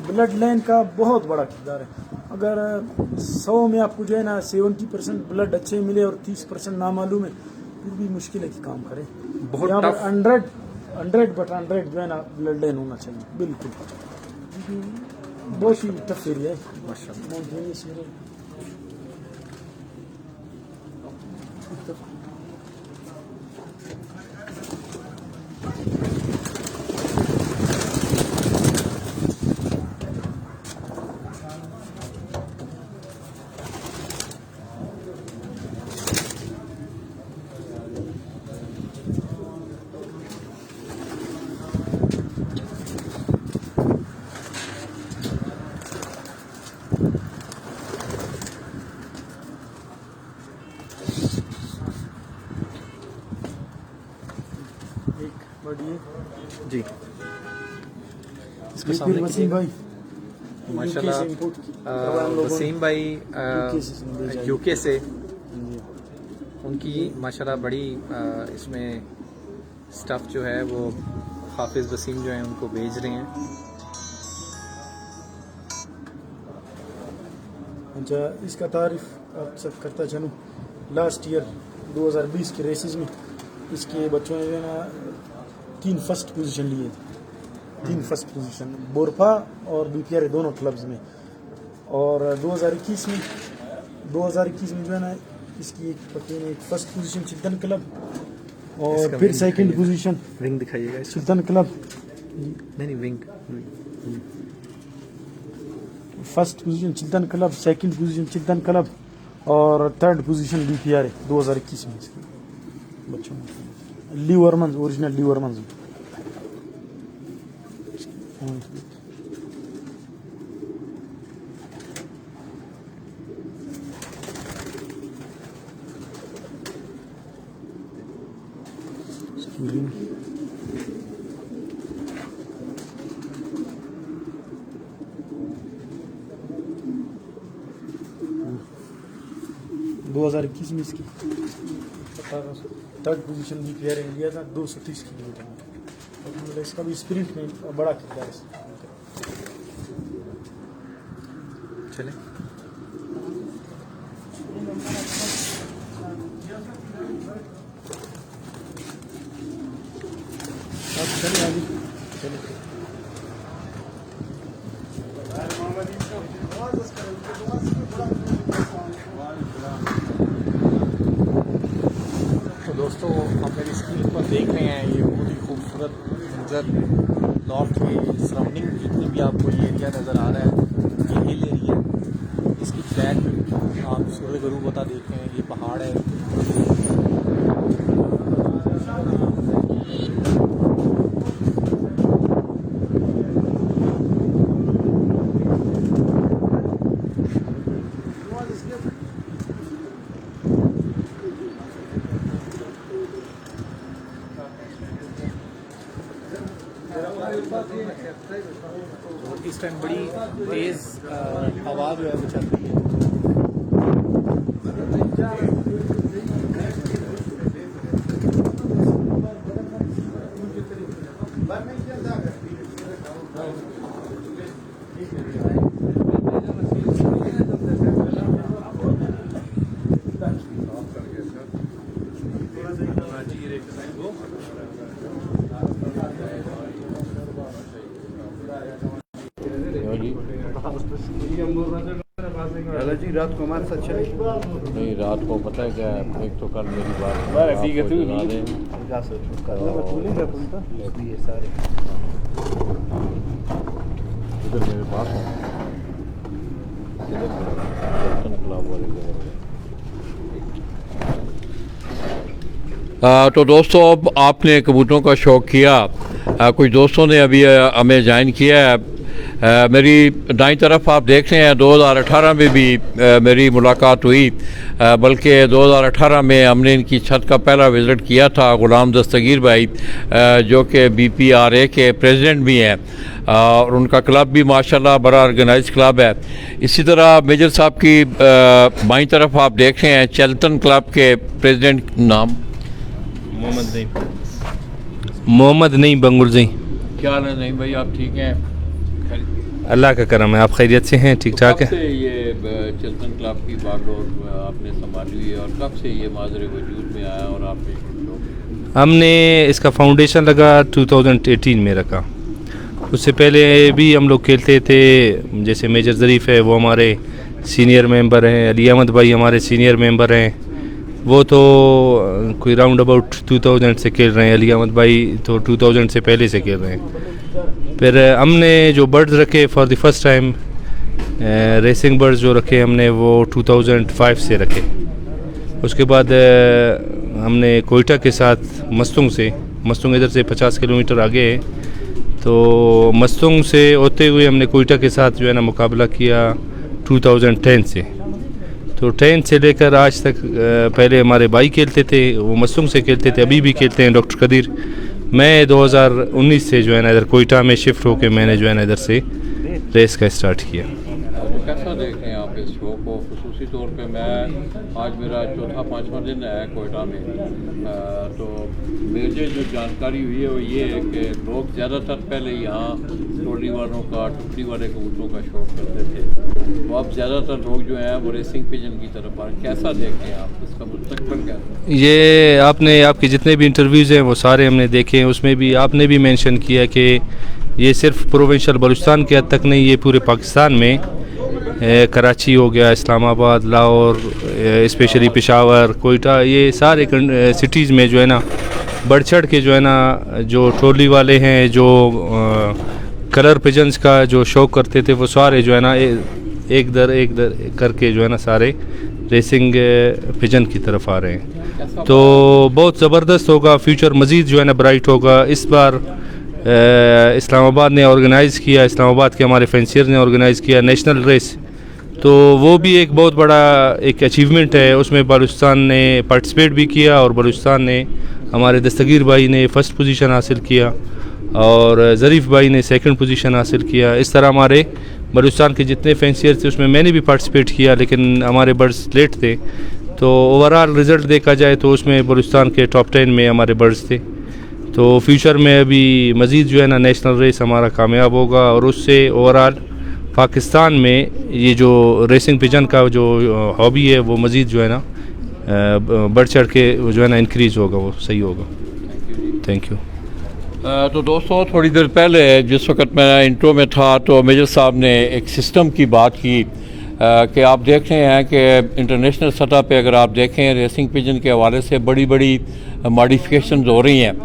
[SPEAKER 3] ब्लड लाइन का बहुत बड़ा किरदार है। अगर 100 में आपको जो है ना 70% ब्लड अच्छे मिले और 30% नामालूम है, फिर भी मुश्किल है कि काम करे।
[SPEAKER 5] बहुत
[SPEAKER 3] यहाँ पर
[SPEAKER 5] tough।
[SPEAKER 3] 100 जो है ना ब्लड लाइन होना चाहिए, बिल्कुल। बहुत ही टफ एरिया है माशाल्लाह।
[SPEAKER 5] जी
[SPEAKER 3] इसके सामने वसीम भाई
[SPEAKER 5] माशाल्लाह वसीम भाई यूके से उनकी माशाल्लाह बड़ी इसमें स्टफ़ जो है वो हाफिज़ वसीम जो है उनको भेज रहे हैं।
[SPEAKER 3] अच्छा, इसका तारीफ आप सब करता चलूँ, लास्ट ईयर 2020 के रेसेस में इसके बच्चों ने जो है ना 3 फर्स्ट पोजीशन लिए थे। 3 फर्स्ट पोजीशन बोरफा और बीपीआर दोनों क्लब्स में। और 2021 में जो है ना इसकी एक फर्स्ट पोजीशन चिल्तन क्लब और फिर सेकंड पोजीशन
[SPEAKER 5] विंग दिखाइएगा
[SPEAKER 3] चिल्तन क्लब।
[SPEAKER 5] नहीं wing.
[SPEAKER 3] First position Chiltan club, second position Chiltan club और थर्ड पोजीशन बीपीआर 2021 में इसके बच्चों में। ली वर्मन्स, ओरिजिनल ली वर्मन्स। (2021) में इसकी थर्ड पोजीशन भी प्लेयर लिया था 230 किलोमीटर में। और इसका भी स्प्रिंट में बड़ा किरदार है।
[SPEAKER 5] चले
[SPEAKER 3] आप चले आगे चले।
[SPEAKER 5] तो दोस्तों आप मेरी स्क्रीन पर देख रहे हैं ये बहुत ही खूबसूरत मंजर। लॉफ्ट के सराउंडिंग जितने भी आपको ये एरिया नज़र आ रहा है ये हिल एरिया है। इसकी फ्लैट आप सूर्य गुरु बता देख रहे हैं, ये पहाड़ है। इस टाइम बड़ी तेज हवा जो है वो चल रही है।
[SPEAKER 6] दादा जी रात को हमारे साथ चले।
[SPEAKER 4] नहीं, रात को पता है क्या, एक तो कल मेरी बात
[SPEAKER 6] ठीक है,
[SPEAKER 4] आपको जला दें। इधर मेरे पास है, इधर चिल्तन क्लब वाले जगह।
[SPEAKER 1] तो दोस्तों अब आपने कबूतरों का शौक़ किया, कुछ दोस्तों ने अभी हमें ज्वाइन किया है। मेरी दाईं तरफ आप देख रहे हैं 2018 में भी मेरी मुलाकात हुई, बल्कि 2018 में हमने इनकी छत का पहला विज़िट किया था। ग़ुलाम दस्तगीर भाई जो कि BPRA के प्रेसिडेंट भी हैं और उनका क्लब भी माशाल्लाह बड़ा ऑर्गेनाइज क्लब है। इसी तरह मेजर साहब की बाईं तरफ आप देख रहे हैं चिल्तन क्लब के प्रेसिडेंट नाम
[SPEAKER 7] मोहम्मद नहीं बंगुरजी।
[SPEAKER 1] क्या हाल है? नहीं भाई, आप ठीक हैं?
[SPEAKER 7] अल्लाह का करम है, आप खैरियत से हैं? ठीक ठाक
[SPEAKER 1] कब
[SPEAKER 7] है।
[SPEAKER 1] से ये चिल्तन क्लब की बागडोर आपने संभाली हुई है और कब से ये माजरे वजूद में आया और आपने शुरू?
[SPEAKER 7] हमने इसका फाउंडेशन लगा 2018 में रखा। उससे पहले भी हम लोग खेलते थे, जैसे मेजर ज़रीफ़ है वो हमारे सीनियर मेंबर हैं, अली अहमद भाई हमारे सीनियर मेंबर हैं, वो तो कोई राउंड अबाउट 2000 से खेल रहे हैं। अली अहमद भाई तो 2000 से पहले से खेल रहे हैं। फिर हमने जो बर्ड्स रखे for the first time, racing birds जो रखे हमने वो 2005 से रखे। उसके बाद हमने कोयटा के साथ मस्तुंग इधर से 50 किलोमीटर आगे है, तो मस्तुंग से होते हुए हमने कोयटा के साथ जो है ना मुकाबला किया 2010 से। तो 10 से लेकर आज तक पहले हमारे भाई खेलते थे, वो मस्तुंग से खेलते थे, अभी भी खेलते हैं डॉक्टर कदीर। मैं 2019 से जो है ना इधर कोयटा में शिफ्ट होकर मैंने जो है ना इधर से रेस का स्टार्ट किया।
[SPEAKER 1] तो कैसा देख रहे हैं आप इस शो को? खुसूसी तौर पे मैं आज मेरा 4था-5वां दिन है कोयटा में, तो मुझे जो जानकारी हुई है वो ये है कि लोग ज़्यादातर पहले यहाँ टोली वालों का, टुकड़ी वाले कबूतरों का शौक करते थे, तो अब ज़्यादातर लोग जो हैं वो रेसिंग पिजन की तरफ आ रहे हैं। कैसा देख रहे हैं आप इसका मुस्तकबिल क्या है?
[SPEAKER 7] ये आपके जितने भी इंटरव्यूज़ हैं वो सारे हमने देखे हैं, उसमें भी आपने भी मेंशन किया कि ये सिर्फ प्रोविंशियल बलूचिस्तान के हद तक नहीं, ये पूरे पाकिस्तान में कराची हो गया, इस्लामाबाद, लाहौर, स्पेशली पेशावर, कोयटा, ये सारे सिटीज़ में जो है ना बढ़ चढ़ के जो है ना जो ट्रॉली वाले हैं, जो कलर पिजन्स का जो शौक़ करते थे, वो सारे जो है ना एक दर करके जो है ना सारे रेसिंग पिजन की तरफ आ रहे हैं। तो बहुत ज़बरदस्त होगा, फ्यूचर मज़ीद जो है ना ब्राइट होगा। इस बार इस्लामाबाद ने ऑर्गेनाइज़ किया, इस्लामाबाद के हमारे फेंसियर ने ऑर्गेनाइज़ किया नेशनल रेस, तो वो भी एक बहुत बड़ा एक अचीवमेंट है। उसमें बलूचिस्तान ने पार्टिसिपेट भी किया और बलूचिस्तान ने, हमारे दस्तगीर भाई ने फ़र्स्ट पोजीशन हासिल किया और ज़रीफ़ भाई ने सेकंड पोजीशन हासिल किया। इस तरह हमारे बलूचिस्तान के जितने फेंसियर थे उसमें मैंने भी पार्टिसिपेट किया, लेकिन हमारे बर्ड्स लेट थे। तो ओवरऑल रिज़ल्ट देखा जाए तो उसमें बलूचिस्तान के टॉप 10 में हमारे बर्ड्स थे। तो फ्यूचर में अभी मज़ीद जो है ना नेशनल रेस हमारा कामयाब होगा और उससे ओवरऑल पाकिस्तान में ये जो रेसिंग पिजन का जो हॉबी है वो मज़ीद जो है ना बढ़ चढ़ के जो है ना इंक्रीज़ होगा, वो सही होगा। Thank you.
[SPEAKER 1] तो दोस्तों, थोड़ी देर पहले जिस वक्त मैं इंट्रो में था तो मेजर साहब ने एक सिस्टम की बात की कि आप देख रहे हैं कि इंटरनेशनल सतह पे अगर आप देखें रेसिंग पिजन के हवाले से बड़ी बड़ी मॉडिफिकेशंस हो रही हैं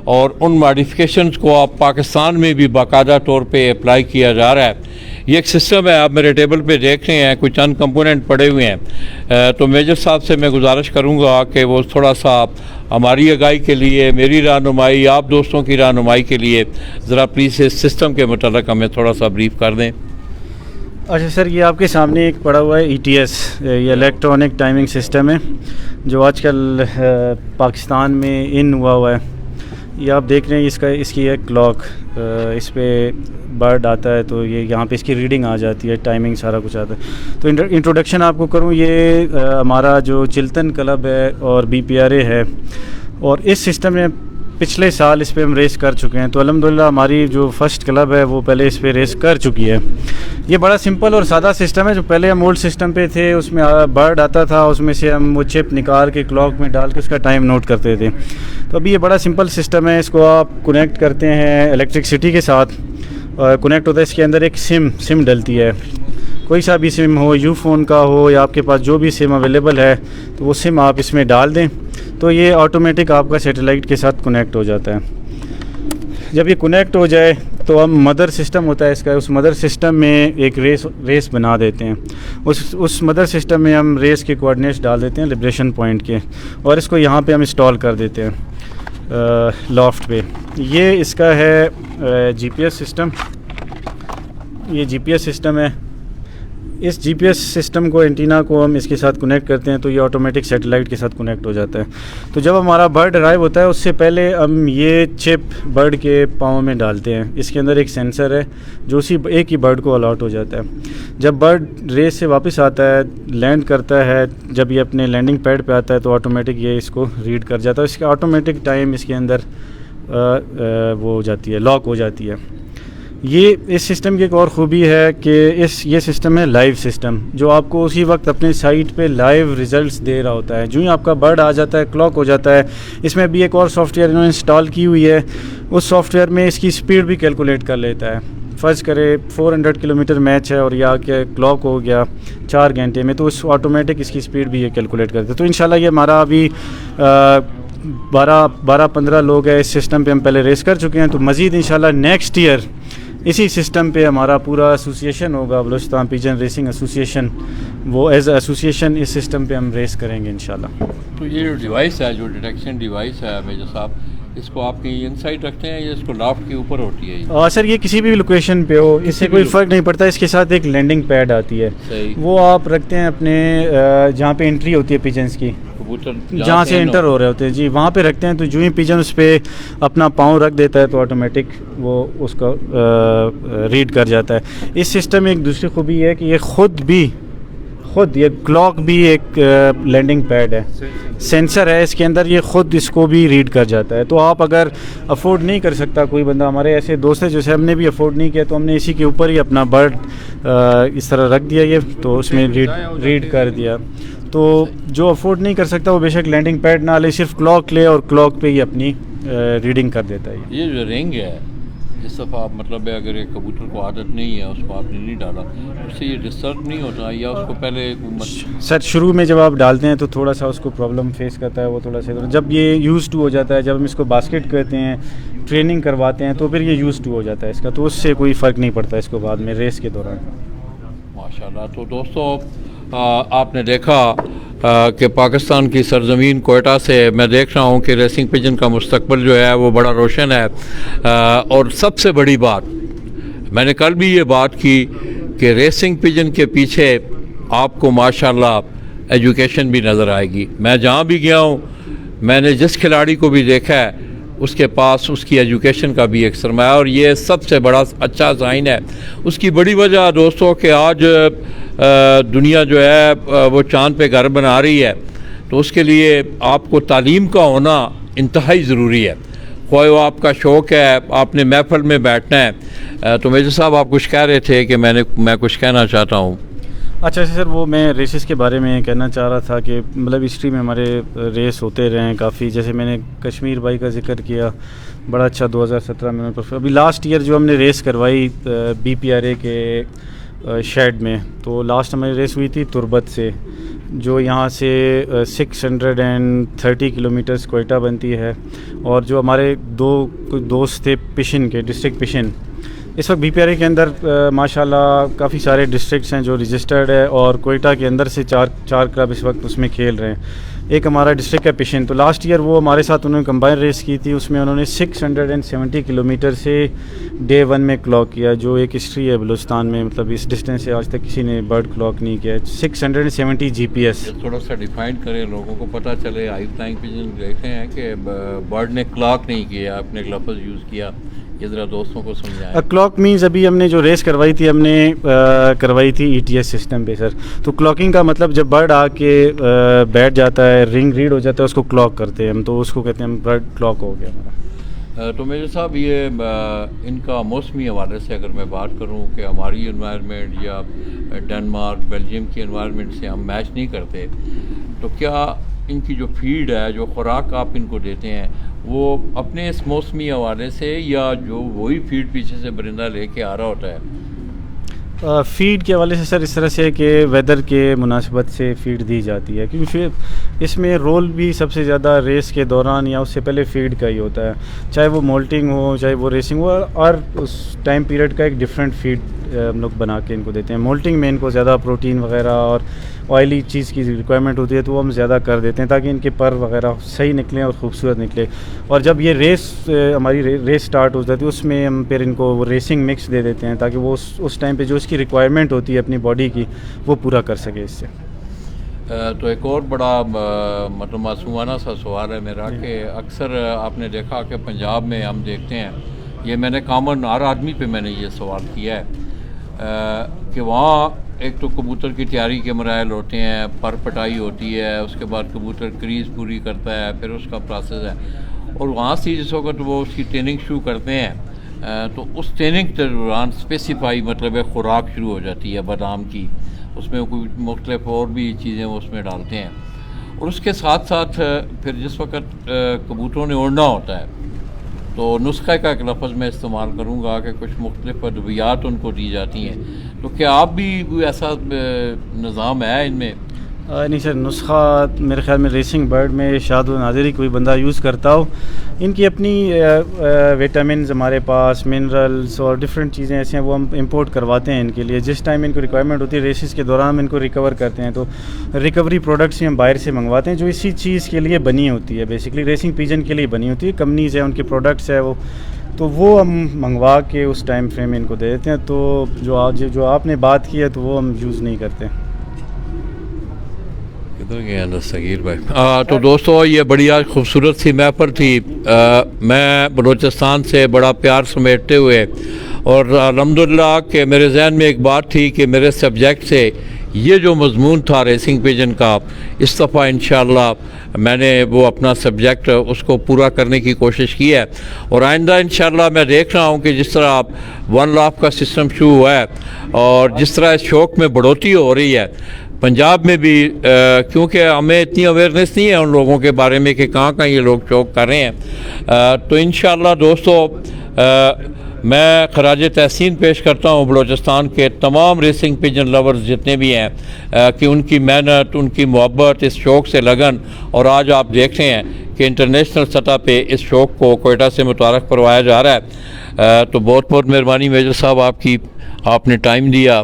[SPEAKER 1] और उन मॉडिफिकेशंस को आप पाकिस्तान में भी बाकायदा तौर पे अप्लाई किया जा रहा है। ये एक सिस्टम है, आप मेरे टेबल पे देख रहे हैं, कुछ चंद कंपोनेंट पड़े हुए हैं। तो मेजर साहब से मैं गुजारिश करूंगा कि वो थोड़ा सा हमारी आगाही के लिए, मेरी रहनुमाई, आप दोस्तों की रहनुमाई के लिए ज़रा प्लीज़ इस सिस्टम के मतलब हमें थोड़ा सा ब्रीफ कर दें।
[SPEAKER 2] अच्छा सर, ये आपके सामने एक पड़ा हुआ है ETS, ये इलेक्ट्रॉनिक टाइमिंग सिस्टम है जो आजकल पाकिस्तान में इन हुआ है। ये आप देख रहे हैं, इसकी एक क्लॉक, इस पर बर्ड आता है तो ये यहाँ पे इसकी रीडिंग आ जाती है, टाइमिंग सारा कुछ आता है। तो इंट्रोडक्शन आपको करूँ, ये हमारा जो चिल्तन क्लब है और BPRA है, और इस सिस्टम में पिछले साल इस पे हम रेस कर चुके हैं। तो अल्हम्दुलिल्लाह हमारी जो फर्स्ट क्लब है वो पहले इस पे रेस कर चुकी है। ये बड़ा सिंपल और सादा सिस्टम है। जो पहले हम ओल्ड सिस्टम पे थे उसमें बर्ड आता था, उसमें से हम वो चिप निकाल के क्लॉक में डाल के उसका टाइम नोट करते थे। तो अभी ये बड़ा सिंपल सिस्टम है। इसको आप कनेक्ट करते हैं इलेक्ट्रिसिटी के साथ, कनेक्ट होता है, इसके अंदर एक सिम डलती है, कोई सा भी सिम हो, यूफोन का हो या आपके पास जो भी सिम अवेलेबल है, तो वो सिम आप इसमें डाल दें तो ये ऑटोमेटिक आपका सैटेलाइट के साथ कनेक्ट हो जाता है। जब ये कनेक्ट हो जाए तो हम मदर सिस्टम होता है इसका, उस मदर सिस्टम में एक रेस बना देते हैं। उस मदर सिस्टम में हम रेस के कोऑर्डिनेट्स डाल देते हैं लिब्रेशन पॉइंट के, और इसको यहाँ पे हम इंस्टॉल कर देते हैं लॉफ्ट पे। ये इसका है GPS सिस्टम, ये GPS सिस्टम है। इस जीपीएस सिस्टम को, एंटीना को हम इसके साथ कनेक्ट करते हैं तो ये ऑटोमेटिक सैटेलाइट के साथ कनेक्ट हो जाता है। तो जब हमारा बर्ड अराइव होता है उससे पहले हम ये चिप बर्ड के पाँव में डालते हैं। इसके अंदर एक सेंसर है जो उसी एक ही बर्ड को अलॉट हो जाता है। जब बर्ड रेस से वापस आता है, लैंड करता है, जब ये अपने लैंडिंग पैड पे आता है तो ऑटोमेटिक ये इसको रीड कर जाता है। इसका ऑटोमेटिक टाइम इसके अंदर वो हो जाती है, लॉक हो जाती है। ये इस सिस्टम की एक और ख़ूबी है कि ये सिस्टम है लाइव सिस्टम, जो आपको उसी वक्त अपने साइट पे लाइव रिज़ल्ट्स दे रहा होता है। जो ही आपका बर्ड आ जाता है, क्लॉक हो जाता है। इसमें भी एक और सॉफ्टवेयर इन्होंने इंस्टॉल की हुई है, उस सॉफ्टवेयर में इसकी स्पीड भी कैलकुलेट कर लेता है। फ़र्ज़ करे 400 किलोमीटर मैच है और या के क्लॉक हो गया 4 घंटे में, तो उस ऑटोमेटिक इसकी स्पीड भी ये कैलकुलेट करते हैं। तो इंशाल्लाह ये हमारा अभी 12-15 लोग हैं इस सिस्टम पे हम पहले रेस कर चुके हैं। तो मज़ीद इंशाल्लाह नेक्स्ट ईयर इसी सिस्टम पे हमारा पूरा एसोसिएशन होगा, बलूचिस्तान पिजन रेसिंग एसोसिएशन, वो एज एसोसिएशन इस सिस्टम पे हम रेस करेंगे इंशाल्लाह।
[SPEAKER 1] तो ये जो डिवाइस है, जो डिटेक्शन डिवाइस है मेजर साहब, इसको आपकी इनसाइड रखते हैं या इसको लॉफ्ट के ऊपर होती है?
[SPEAKER 2] सर ये किसी भी लोकेशन पे हो, इससे कोई फ़र्क नहीं पड़ता। इसके साथ एक लैंडिंग पैड आती है, वो आप रखते हैं अपने जहाँ पे एंट्री होती है पिजन्स की, जहाँ से एंटर हो रहे होते हैं जी, वहाँ पे रखते हैं। तो जो ही पिजन उस पर अपना पाँव रख देता है तो ऑटोमेटिक वो उसको रीड कर जाता है। इस सिस्टम में एक दूसरी खूबी है कि ये खुद ये क्लॉक भी एक लैंडिंग पैड है, सेंसर है इसके अंदर, ये खुद इसको भी रीड कर जाता है। तो आप अगर अफोर्ड नहीं कर सकता, कोई बंदा, हमारे ऐसे दोस्त हैं जैसे हमने भी अफोर्ड नहीं किया, तो हमने इसी के ऊपर ही अपना बर्ड इस तरह रख दिया, ये तो उसमें रीड कर दिया। तो जो अफोर्ड नहीं कर सकता वो बेशक लैंडिंग पैड ना ले, सिर्फ क्लॉक ले और क्लॉक पे ही अपनी रीडिंग कर देता है।
[SPEAKER 1] ये जो रिंग है, जिस दफ़ा आप मतलब है अगर एक कबूतर को आदत नहीं है, उसको आपने नहीं डाला, उससे ये डिस्टर्ब नहीं होता या उसको पहले?
[SPEAKER 2] सर शुरू में जब आप डालते हैं तो थोड़ा सा उसको प्रॉब्लम फेस करता है, वो थोड़ा सा, जब ये यूज़ टू हो जाता है, जब हम इसको बास्केट करते हैं, ट्रेनिंग करवाते हैं, तो फिर ये यूज़ टू हो जाता है इसका, तो उससे कोई फ़र्क नहीं पड़ता इसको बाद में रेस के दौरान।
[SPEAKER 1] माशाल्लाह। तो दोस्तों आपने देखा कि पाकिस्तान की सरजमीन कोयटा से मैं देख रहा हूँ कि रेसिंग पिजन का मुस्तकबिल जो है वो बड़ा रोशन है। और सबसे बड़ी बात, मैंने कल भी ये बात की कि रेसिंग पिजन के पीछे आपको माशाल्लाह एजुकेशन भी नज़र आएगी। मैं जहाँ भी गया हूँ, मैंने जिस खिलाड़ी को भी देखा है उसके पास उसकी एजुकेशन का भी एक सरमाया, और ये सबसे बड़ा अच्छा साइन है। उसकी बड़ी वजह दोस्तों कि आज दुनिया जो है वो चाँद पे घर बना रही है, तो उसके लिए आपको तालीम का होना इंतहाई ज़रूरी है। कोई वो आपका शौक़ है, आपने महफिल में बैठना है। तो मेजर साहब आप कुछ कह रहे थे कि मैं कुछ कहना चाहता हूँ।
[SPEAKER 2] अच्छा सर, वो मैं रेसेस के बारे में कहना चाह रहा था कि मतलब हिस्ट्री में हमारे रेस होते रहे हैं काफ़ी। जैसे मैंने कश्मीर भाई का जिक्र किया, बड़ा अच्छा 2017 में अभी लास्ट ईयर जो हमने रेस करवाई BPRA के शेड में, तो लास्ट हमारी रेस हुई थी तुर्बत से, जो यहाँ से 630 किलोमीटर्स कोयटा बनती है। और जो हमारे दो दोस्त थे पिशन के, डिस्ट्रिक्ट पिशन, इस वक्त BPRA के अंदर माशाल्लाह काफ़ी सारे डिस्ट्रिक्ट्स हैं जो रजिस्टर्ड है, और कोयटा के अंदर से चार क्लब इस वक्त उसमें खेल रहे हैं। एक हमारा डिस्ट्रिक्ट है पिशन, तो लास्ट ईयर वो हमारे साथ उन्होंने कंबाइन रेस की थी, उसमें उन्होंने 670 किलोमीटर से डे 1 में क्लॉक किया, जो एक हिस्ट्री है बलूचिस्तान में। मतलब इस डिस्टेंस से आज तक किसी ने बर्ड क्लॉक नहीं किया। 670 GPS।
[SPEAKER 1] थोड़ा सा डिफाइन करें, लोगों को पता चले। हाई फ्लाइंग पिजन देखे हैं कि बर्ड ने क्लॉक नहीं किया, अपने लफ्ज़ यूज़ किया, ये ज़रा दोस्तों को समझाएं।
[SPEAKER 2] क्लॉक मीन्स अभी हमने जो रेस करवाई थी, हमने करवाई थी ETS सिस्टम पे सर। तो क्लॉकिंग का मतलब जब बर्ड आके बैठ जाता है, रिंग रीड हो जाता है, उसको क्लॉक करते हैं हम, तो उसको कहते हैं बर्ड क्लॉक हो गया हमारा।
[SPEAKER 1] तो मेरे साहब ये इनका मौसमी हवाले से अगर मैं बात करूं कि हमारी इन्वायरमेंट या डेनमार्क, बेल्जियम की इन्वायरमेंट से हम मैच नहीं करते, तो क्या इनकी जो फीड है, जो खुराक आप इनको देते हैं, वो अपने इस मौसमी हवाले से या जो वही फीड पीछे से परिंदा लेके आ रहा होता है?
[SPEAKER 2] फ़ीड के हवाले से सर इस तरह से कि वेदर के मुनासिबत से फ़ीड दी जाती है, क्योंकि फिर इसमें रोल भी सबसे ज़्यादा रेस के दौरान या उससे पहले फ़ीड का ही होता है। चाहे वो मोल्टिंग हो, चाहे वो रेसिंग हो, और उस टाइम पीरियड का एक डिफरेंट फ़ीड हम लोग बना के इनको देते हैं। मोल्टिंग में इनको ज़्यादा प्रोटीन वगैरह और ऑयली चीज़ की रिक्वायरमेंट होती है तो वो हम ज़्यादा कर देते हैं ताकि इनके पर वगैरह सही निकलें और ख़ूबसूरत निकले। और जब ये हमारी रेस स्टार्ट हो जाती है उसमें हम फिर इनको रेसिंग मिक्स दे देते हैं ताकि वो उस टाइम पे जो उसकी रिक्वायरमेंट होती है अपनी बॉडी की वो पूरा कर सके इससे।
[SPEAKER 1] तो एक और बड़ा मतलब मासूमाना सा सवाल है मेरा कि अक्सर आपने देखा कि पंजाब में हम देखते हैं, ये मैंने कॉमन हर आदमी पे मैंने ये सवाल किया है कि वहाँ एक तो कबूतर की तैयारी के मराइल होते हैं, पर पटाई होती है, उसके बाद कबूतर क्रीज़ पूरी करता है, फिर उसका प्रोसेस है, और वहाँ से जिस वक्त वो उसकी ट्रेनिंग शुरू करते हैं तो उस ट्रेनिंग के दौरान स्पेसिफाई मतलब एक खुराक शुरू हो जाती है बादाम की, उसमें कोई मुख्तलिफ और भी चीज़ें वो उसमें डालते हैं। और उसके साथ साथ फिर जिस वक्त कबूतरों ने उड़ना होता है तो नुस्खे का एक लफ्ज़ मैं इस्तेमाल करूँगा कि कुछ मुख्तलिफ अद्वियात उनको दी जाती हैं। तो क्या आप भी कोई ऐसा निज़ाम है इनमें?
[SPEAKER 2] नहीं सर, नुस्खा मेरे ख्याल में रेसिंग बर्ड में शायद व नादिर ही कोई बंदा यूज़ करता हो। इनकी अपनी विटामिन हमारे पास, मिनरल्स और डिफरेंट चीज़ें ऐसी हैं वो हम इंपोर्ट करवाते हैं इनके लिए। जिस टाइम इनको रिक्वायरमेंट होती है रेसिस के दौरान हम इनको रिकवर करते हैं, तो रिकवरी प्रोडक्ट्स ही हम बाहर से मंगवाते हैं जो इसी चीज़ के लिए बनी होती है, बेसिकली रेसिंग पिजन के लिए बनी होती है। कंपनीज़ है, उनके प्रोडक्ट्स है वो हम मंगवा के उस टाइम फ्रेम में इनको दे देते हैं। तो जो आपने बात की है तो वो हम यूज़ नहीं करते।
[SPEAKER 1] किधर गया दस्तगीर भाई? तो दोस्तों ये बढ़िया खूबसूरत सी महफिल थी। मैं बलूचिस्तान से बड़ा प्यार समेटते हुए और अल्हम्दुलिल्लाह के मेरे जहन में एक बात थी कि मेरे सब्जेक्ट से ये जो मजमून था रेसिंग पिजन का, इस दफ़ा इंशाअल्लाह मैंने वो अपना सब्जेक्ट उसको पूरा करने की कोशिश की है। और आइंदा इंशाअल्लाह मैं देख रहा हूँ कि जिस तरह आप 1 लाख का सिस्टम शुरू हुआ है और जिस तरह इस शौक़ में बढ़ोतरी हो रही है पंजाब में भी, क्योंकि हमें इतनी अवेयरनेस नहीं है उन लोगों के बारे में कि कहाँ ये लोग शौक़ कर रहे हैं। तो इंशाअल्लाह दोस्तों मैं खराज तहसीन पेश करता हूँ बलूचिस्तान के तमाम रेसिंग पिजन लवर्स जितने भी हैं कि उनकी मेहनत, उनकी मोहब्बत, इस शौक़ से लगन, और आज आप देख रहे हैं कि इंटरनेशनल सतह पे इस शौक़ को कोयटा से मुतारफ़ करवाया जा रहा है। तो बहुत बहुत मेहरबानी मेजर साहब आपकी, आपने टाइम दिया।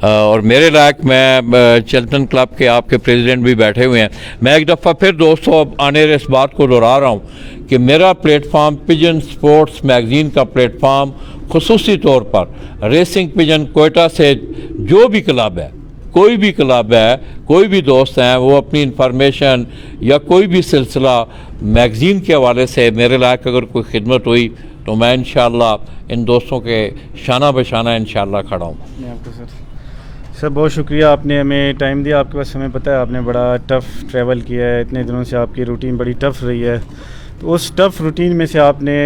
[SPEAKER 1] और मेरे लायक मैं चिल्टन क्लब के आपके प्रेसिडेंट भी बैठे हुए हैं। मैं एक दफ़ा फिर दोस्तों आने इस बात को दोहरा रहा हूँ कि मेरा प्लेटफार्म पिजन स्पोर्ट्स मैगज़ीन का प्लेटफार्म खुसूसी तौर पर रेसिंग पिजन कोयटा से जो भी क्लब है, कोई भी क्लब है, कोई भी दोस्त हैं, वो अपनी इंफॉर्मेशन या कोई भी सिलसिला मैगज़ीन के हवाले से मेरे लायक अगर कोई खिदमत हुई तो मैं इंशाअल्लाह इन दोस्तों के शाना बशाना इंशाअल्लाह खड़ा हूँ।
[SPEAKER 2] सर बहुत शुक्रिया, आपने हमें टाइम दिया। आपके पास हमें पता है आपने बड़ा टफ़ ट्रैवल किया है, इतने दिनों से आपकी रूटीन बड़ी टफ़ रही है, तो उस टफ़ रूटीन में से आपने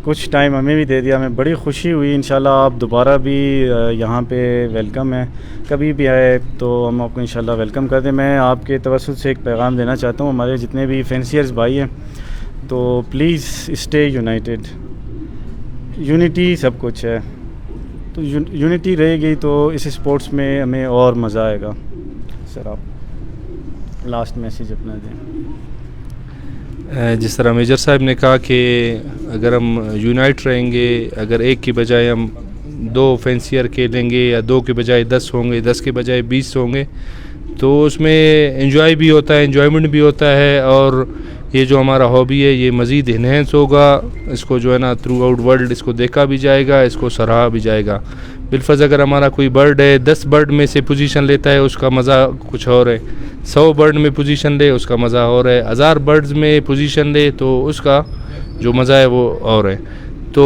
[SPEAKER 2] कुछ टाइम हमें भी दे दिया, हमें बड़ी खुशी हुई। इंशाल्लाह आप दोबारा भी यहाँ पे वेलकम है, कभी भी आए तो हम आपको इंशाल्लाह वेलकम कर दें। मैं आपके तवस्सुत से एक पैगाम देना चाहता हूँ हमारे जितने भी फैंसियर्स भाई हैं, तो प्लीज़ स्टे यूनाइटेड। यूनिटी सब कुछ है, तो यूनिटी रहेगी तो इस स्पोर्ट्स में हमें और मज़ा आएगा। सर आप लास्ट मैसेज अपना दें।
[SPEAKER 7] जिस तरह मेजर साहब ने कहा कि अगर हम यूनाइट रहेंगे, अगर एक की बजाय हम 2 फैंसियर खेलेंगे या 2 के बजाय 10 होंगे, 10 के बजाय 20 होंगे, तो उसमें एंजॉय भी होता है, एंजॉयमेंट भी होता है, और ये जो हमारा हॉबी है ये मज़ीद इन्हेंस होगा। इसको जो है ना थ्रू आउट वर्ल्ड इसको देखा भी जाएगा, इसको सराहा भी जाएगा। बिलफर्ज अगर हमारा कोई बर्ड है 10 बर्ड में से पोजीशन लेता है उसका मज़ा कुछ और है, 100 बर्ड में पोजीशन ले उसका मज़ा और है, 1000 बर्ड्स में पोजीशन ले तो उसका जो मज़ा है वो और है। तो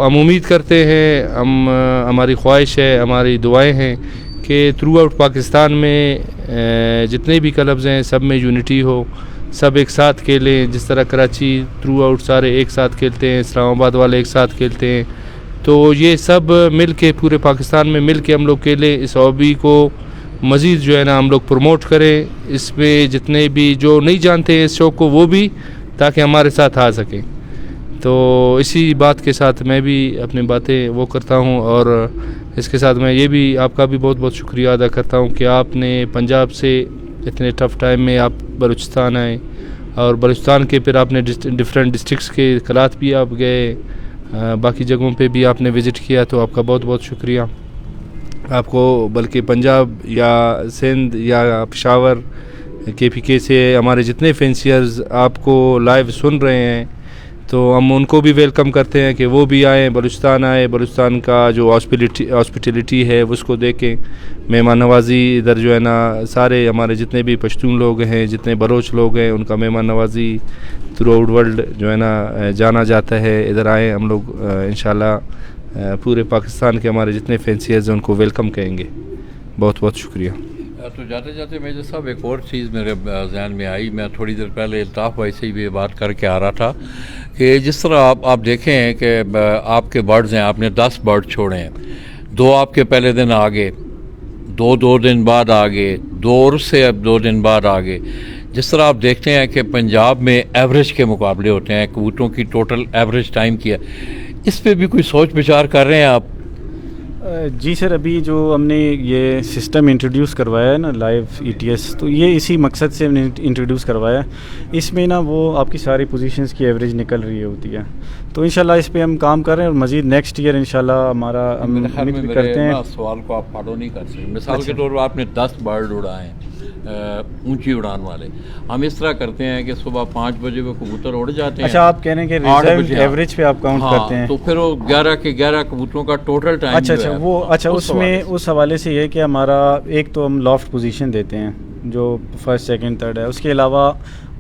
[SPEAKER 7] हम उम्मीद करते हैं, हमारी ख्वाहिश है, हमारी दुआएं हैं कि थ्रू आउट पाकिस्तान में जितने भी क्लब्स हैं सब में यूनिटी हो, सब एक साथ खेलें। जिस तरह कराची थ्रू आउट सारे एक साथ खेलते हैं, इस्लामाबाद वाले एक साथ खेलते हैं, तो ये सब मिल के पूरे पाकिस्तान में मिल के हम लोग खेलें। इस हॉबी को मज़ीद जो है ना हम लोग प्रमोट करें, इसमें जितने भी जो नहीं जानते हैं इस शौक़ को वो भी, ताकि हमारे साथ आ सकें। तो इसी बात के साथ मैं भी अपनी बातें वो करता हूँ, और इसके साथ मैं ये भी आपका भी बहुत बहुत शुक्रिया अदा करता हूँ कि आपने पंजाब से इतने टफ़ टाइम में आप बलूचिस्तान आए, और बलूचिस्तान के फिर आपने डिफरेंट डिस्ट्रिक्ट्स के कलात भी आप गए, बाकी जगहों पे भी आपने विज़िट किया, तो आपका बहुत बहुत शुक्रिया। आपको बल्कि पंजाब या सिंध या पेशावर KPK से हमारे जितने फैंसियर्स आपको लाइव सुन रहे हैं, तो हम उनको भी वेलकम करते हैं कि वो भी आएँ, बलूचिस्तान आए, बलूचिस्तान का जो हॉस्पिटलिटी है उसको देखें, मेहमान नवाज़ी इधर जो है ना, सारे हमारे जितने भी पश्तून लोग हैं, जितने बलोच लोग हैं, उनका मेहमान नवाज़ी थ्रू आउट वर्ल्ड जो है ना जाना जाता है। इधर आएँ, हम लोग इंशाल्लाह पूरे पाकिस्तान के हमारे जितने फैंसियर्स हैं उनको वेलकम कहेंगे। बहुत बहुत शुक्रिया।
[SPEAKER 1] तो जाते जाते मेजर साहब एक और चीज़ मेरे जहन में आई, मैं थोड़ी देर पहले अल्ताफ़ भाई से भी बात करके आ रहा था कि जिस तरह आप देखें कि आपके बर्ड्स हैं, आपने 10 बर्ड छोड़े हैं, 2 आपके पहले दिन आ गए, 2 दिन बाद आ गए, 2 और से अब 2 दिन बाद आ गए। जिस तरह आप देखते हैं कि पंजाब में एवरेज के मुकाबले होते हैं, कबूतरों की टोटल एवरेज टाइम की है, इस पर भी कोई सोच विचार कर रहे हैं आप?
[SPEAKER 2] जी सर, अभी जो हमने ये सिस्टम इंट्रोड्यूस करवाया है ना, लाइव ETS, तो ये इसी मकसद से हमने इंट्रोड्यूस करवाया। इसमें ना वो आपकी सारी पोजीशंस की एवरेज निकल रही होती है, तो इंशाल्लाह इस पे हम काम कर रहे हैं और मज़ीद नेक्स्ट ईयर इंशाल्लाह हमारा हम उम्मीद भी करते हैं।
[SPEAKER 1] सवाल को आप फॉलो नहीं कर सकते। मिसाल के तौर पर आपने 10 बर्ड उड़ाए हैं ऊंची उड़ान वाले, हम इस तरह करते हैं कि सुबह 5 बजे वो कबूतर उड़ जाते हैं।
[SPEAKER 2] अच्छा, आप कह रहे हैं कि रिजर्व एवरेज पे आप काउंट करते हैं?
[SPEAKER 1] तो फिर वो 11 के 11 कबूतरों का टोटल टाइम।
[SPEAKER 2] अच्छा वो उसमें उस हवाले से ये कि हमारा एक तो हम लॉफ्ट पोजीशन देते हैं जो फर्स्ट सेकंड थर्ड है, उसके अलावा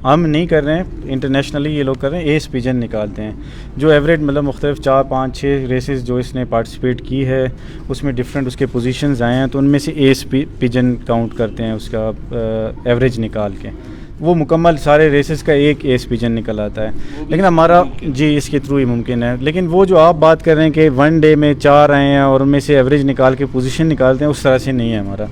[SPEAKER 2] हम नहीं कर रहे हैं, इंटरनेशनली ये लोग कर रहे हैं, एस पिजन निकालते हैं जो एवरेज मतलब मुख्तलिफ 4 5 6 रेसेस जो इसने पार्टिसिपेट की है उसमें डिफरेंट उसके पोजीशंस आए हैं, तो उनमें से एस पिजन काउंट करते हैं उसका एवरेज निकाल के, वो मुकम्मल सारे रेसेस का एक एस पिजन निकल आता है। लेकिन हमारा जी इसके थ्रू ही मुमकिन है। लेकिन वो जो आप बात कर रहे हैं कि 1 डे में 4 आए हैं और उनमें से एवरेज निकाल के पोजीशन निकालते हैं, उस तरह से नहीं है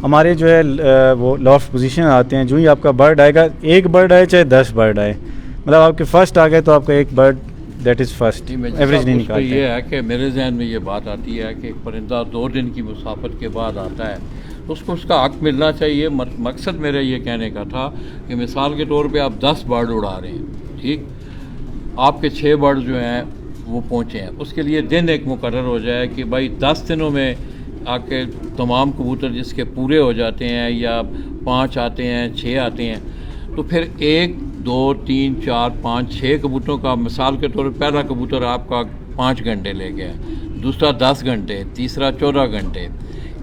[SPEAKER 2] हमारे जो है वो लॉफ्ट पोजीशन आते हैं। जो ही आपका बर्ड आएगा, एक बर्ड आए चाहे 10 बर्ड आए, मतलब आपके फर्स्ट आ गए तो आपका एक bird that is first, average नहीं निकालते।
[SPEAKER 1] ये है कि मेरे जहन में ये बात आती है कि एक परिंदा 2 दिन की मुसाफत के बाद आता है तो उसको उसका हक मिलना चाहिए। मकसद मेरा ये कहने का था कि मिसाल के तौर पे आप 10 बर्ड उड़ा रहे हैं, ठीक, आपके 6 बर्ड जो हैं वो पहुँचे हैं, उसके लिए दिन एक मुकर्रर हो जाए कि भाई 10 दिनों में आके तमाम कबूतर जिसके पूरे हो जाते हैं या 5 आते हैं 6 आते हैं, तो फिर 1 2 3 4 5 6 कबूतरों का मिसाल के तौर पर पहला कबूतर आपका 5 घंटे ले गया, दूसरा 10 घंटे, तीसरा 14 घंटे,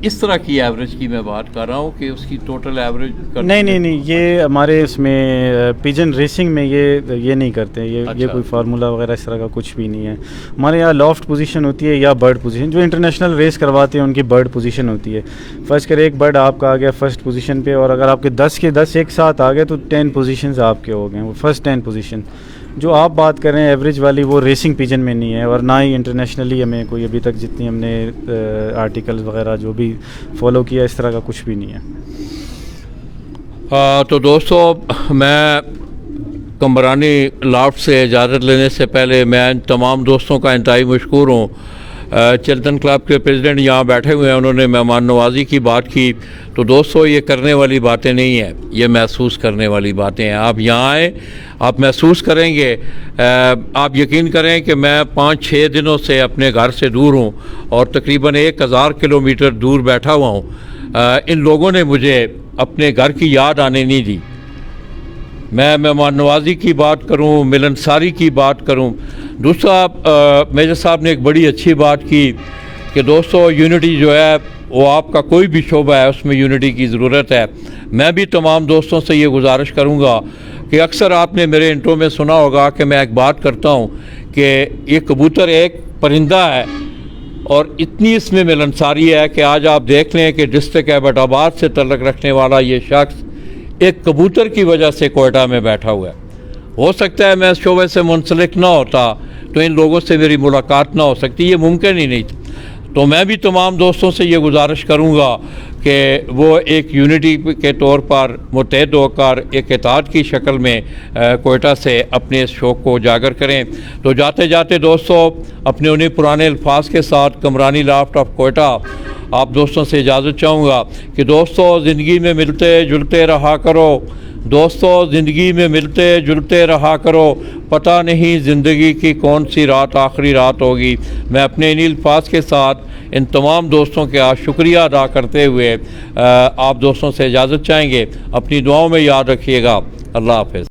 [SPEAKER 1] इस तरह की एवरेज की मैं बात कर रहा हूँ कि उसकी टोटल एवरेज
[SPEAKER 2] नहीं, ये हमारे इसमें पिजन रेसिंग में ये नहीं करते, ये कोई फार्मूला वगैरह इस तरह का कुछ भी नहीं है। हमारे यहाँ लॉफ्ट पोजीशन होती है या बर्ड पोजीशन, जो इंटरनेशनल रेस करवाते हैं उनकी बर्ड पोजीशन होती है। फर्स्ट कर एक बर्ड आपका आ गया फर्स्ट पोजीशन पे, और अगर आपके 10 के 10 एक साथ आ गए तो 10 पोजीशंस आपके हो गए, वो फर्स्ट 10 पोजीशन। जो आप बात कर रहे हैं एवरेज वाली, वो रेसिंग पिजन में नहीं है, और ना ही इंटरनेशनली हमें कोई अभी तक जितनी हमने आर्टिकल्स वगैरह जो भी फॉलो किया इस तरह का कुछ भी नहीं है।
[SPEAKER 1] तो दोस्तों, मैं कमरानी लॉफ्ट से इजाज़त लेने से पहले मैं तमाम दोस्तों का इंतहाई मशकूर हूँ। चिल्टन क्लब के प्रेसिडेंट यहाँ बैठे हुए हैं, उन्होंने मेहमान नवाजी की बात की, तो दोस्तों ये करने वाली बातें नहीं हैं, ये महसूस करने वाली बातें हैं। आप यहाँ आए, आप महसूस करेंगे, आप यकीन करें कि मैं 5-6 दिनों से अपने घर से दूर हूँ और तकरीबन 1000 किलोमीटर दूर बैठा हुआ हूँ। इन लोगों ने मुझे अपने घर की याद आने नहीं दी। मैं मेहमान नवाजी की बात करूं, मिलनसारी की बात करूं। दूसरा, मेजर साहब ने एक बड़ी अच्छी बात की कि दोस्तों यूनिटी जो है वो आपका कोई भी शोबा है उसमें यूनिटी की ज़रूरत है। मैं भी तमाम दोस्तों से ये गुजारिश करूंगा कि अक्सर आपने मेरे इंट्रो में सुना होगा कि मैं एक बात करता हूं कि ये कबूतर एक परिंदा है और इतनी इसमें मिलनसारी है कि आज आप देख लें कि डिस्ट्रिक्ट एबटाबाद से तल्लुक़ रखने वाला ये शख्स एक कबूतर की वजह से कोयटा में बैठा हुआ है। हो सकता है मैं शोबे से मुंसलिक ना होता तो इन लोगों से मेरी मुलाकात ना हो सकती, ये मुमकिन ही नहीं। तो मैं भी तमाम दोस्तों से ये गुजारिश करूँगा कि वो एक यूनिटी के तौर पर मुतहद होकर एक इत्तेहाद की शक्ल में कोयटा से अपने इस शौक़ को उजागर करें। तो जाते जाते दोस्तों अपने उन्हीं पुराने अल्फाज के साथ कमरानी लाफ्ट ऑफ कोयटा आप दोस्तों से इजाज़त चाहूँगा कि दोस्तों ज़िंदगी में मिलते जुलते रहा करो, दोस्तों ज़िंदगी में मिलते जुलते रहा करो, पता नहीं ज़िंदगी की कौन सी रात आखिरी रात होगी। मैं अपने इन्हीं अल्फाज के साथ इन तमाम दोस्तों का शुक्रिया अदा करते हुए आप दोस्तों से इजाज़त चाहेंगे। अपनी दुआओं में याद रखिएगा। अल्लाह हाफ़िज़।